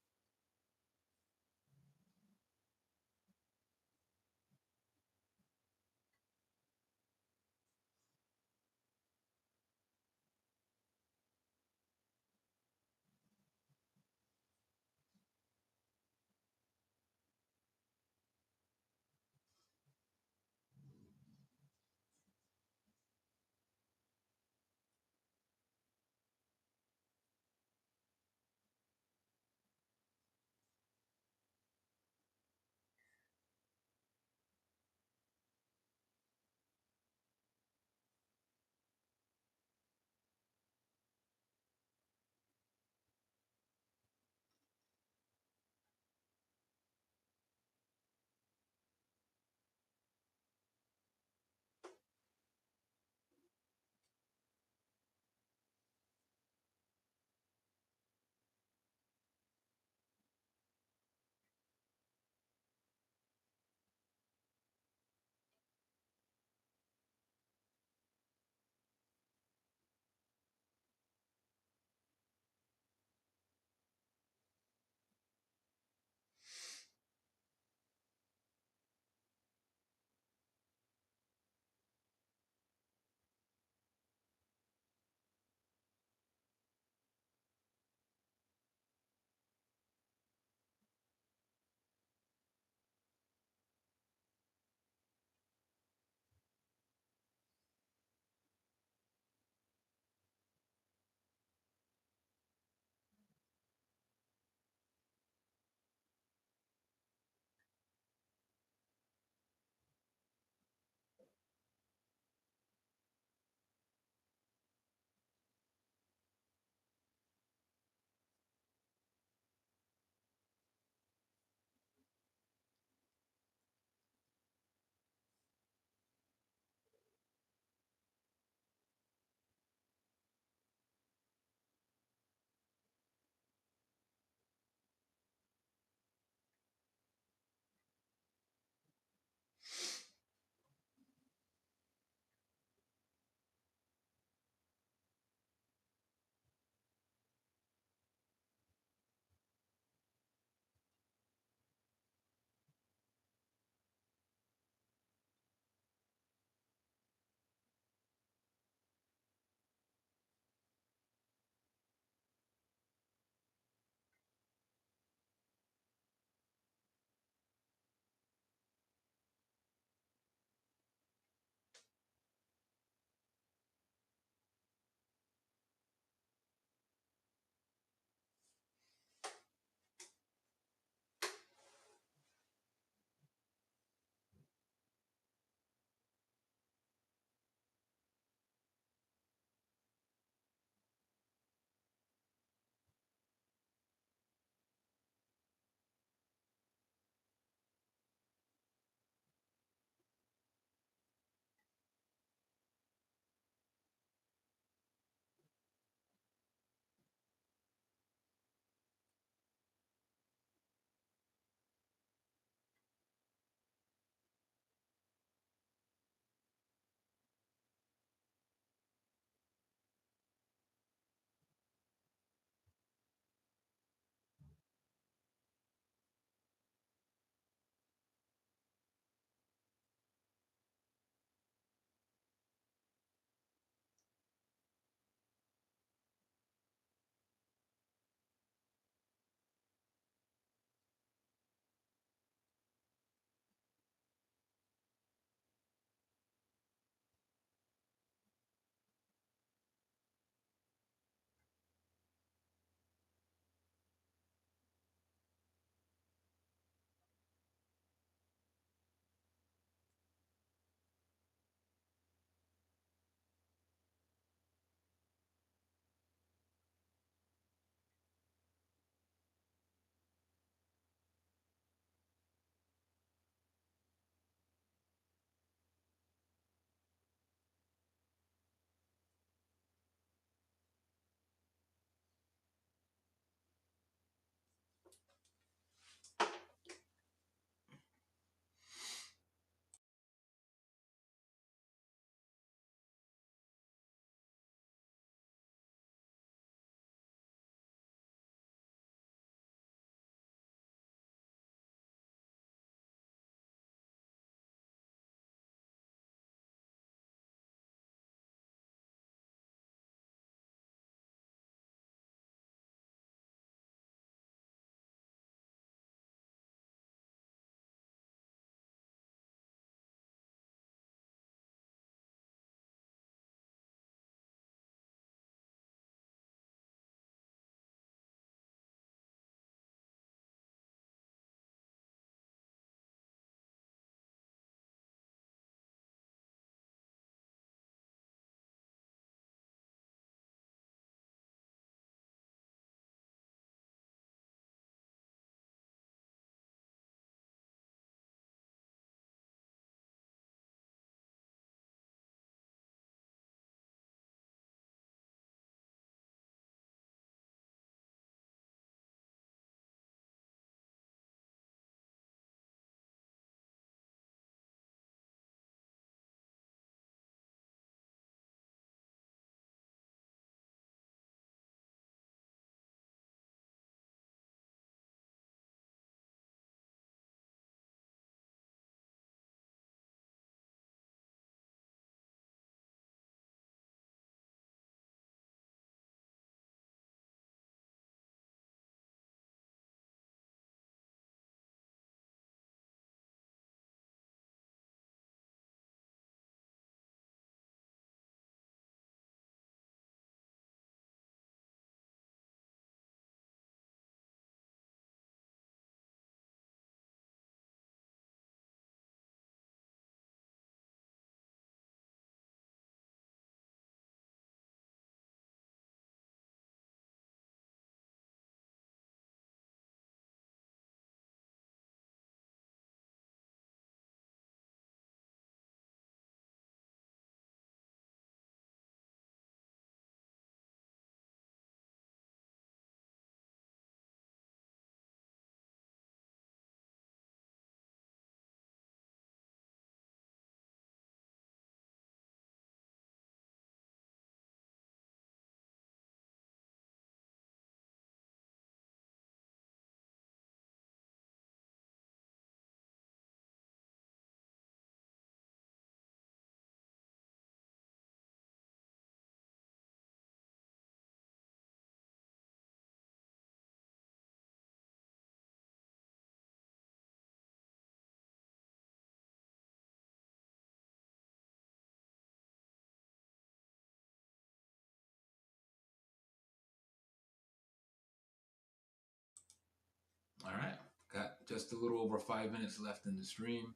just a little over 5 minutes left in the stream.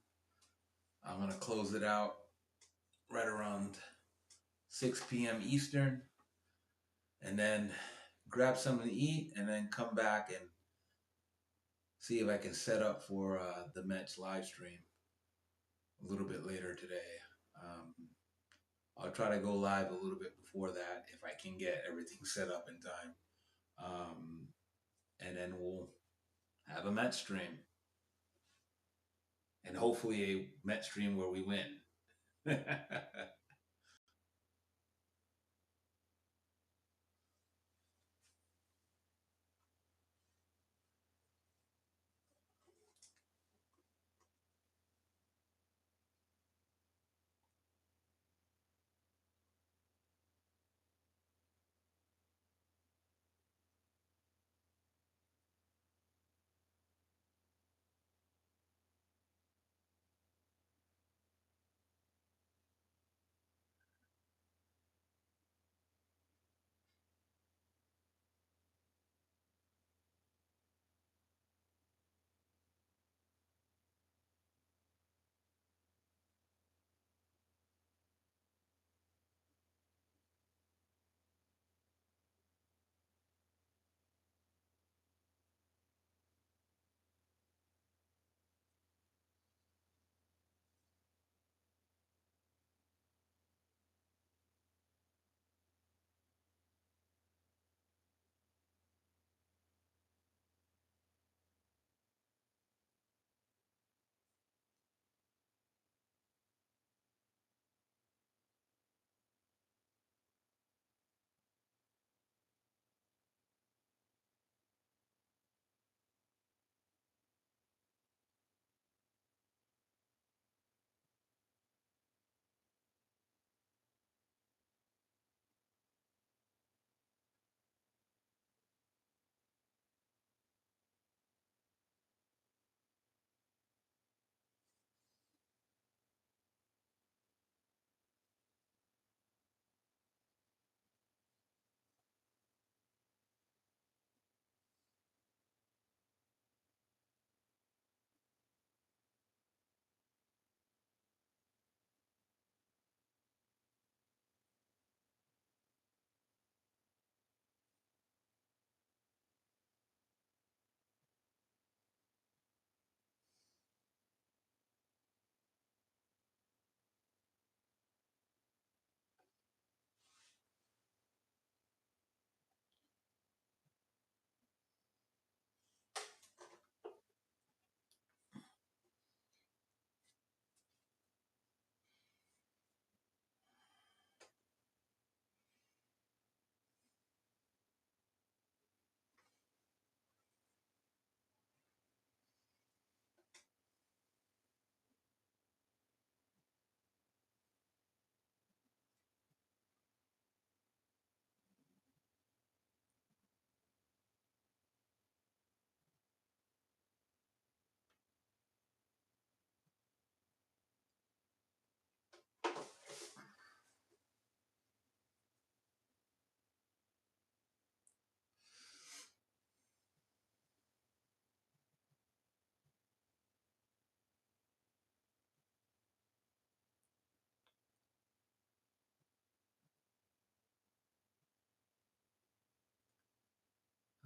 I'm gonna close it out right around 6 p.m. Eastern, and then grab something to eat, and then come back and see if I can set up for the Mets live stream a little bit later today. Um, I'll try to go live a little bit before that if I can get everything set up in time. And then we'll have a Met stream. And hopefully a Met stream where we win.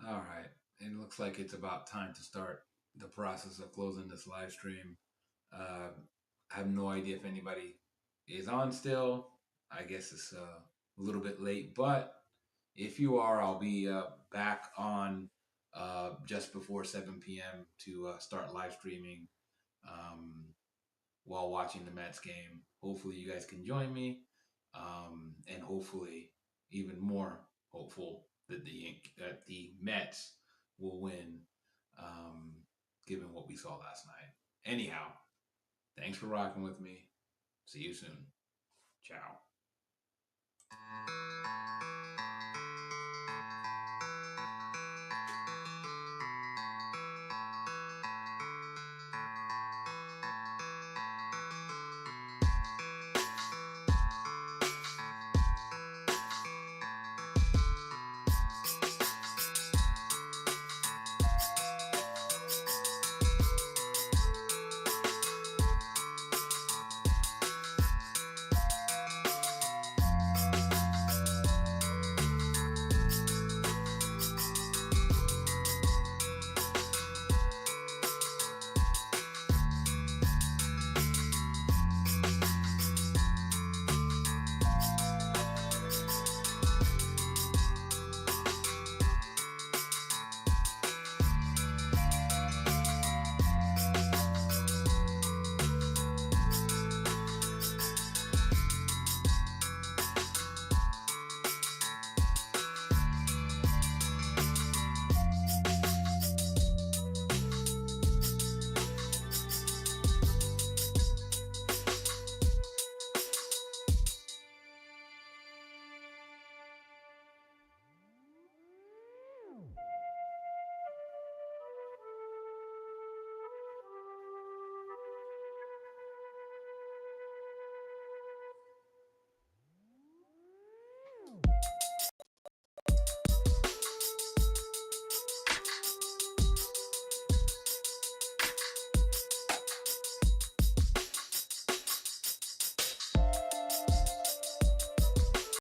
All right. It looks like it's about time to start the process of closing this live stream. I have no idea if anybody is on still. I guess it's a little bit late, but if you are, I'll be back on just before 7 p.m. to start live streaming um, while watching the Mets game. Hopefully, you guys can join me, and hopefully, even more hopeful that the Mets will win, um, given what we saw last night. Anyhow, thanks for rocking with me. See you soon. Ciao.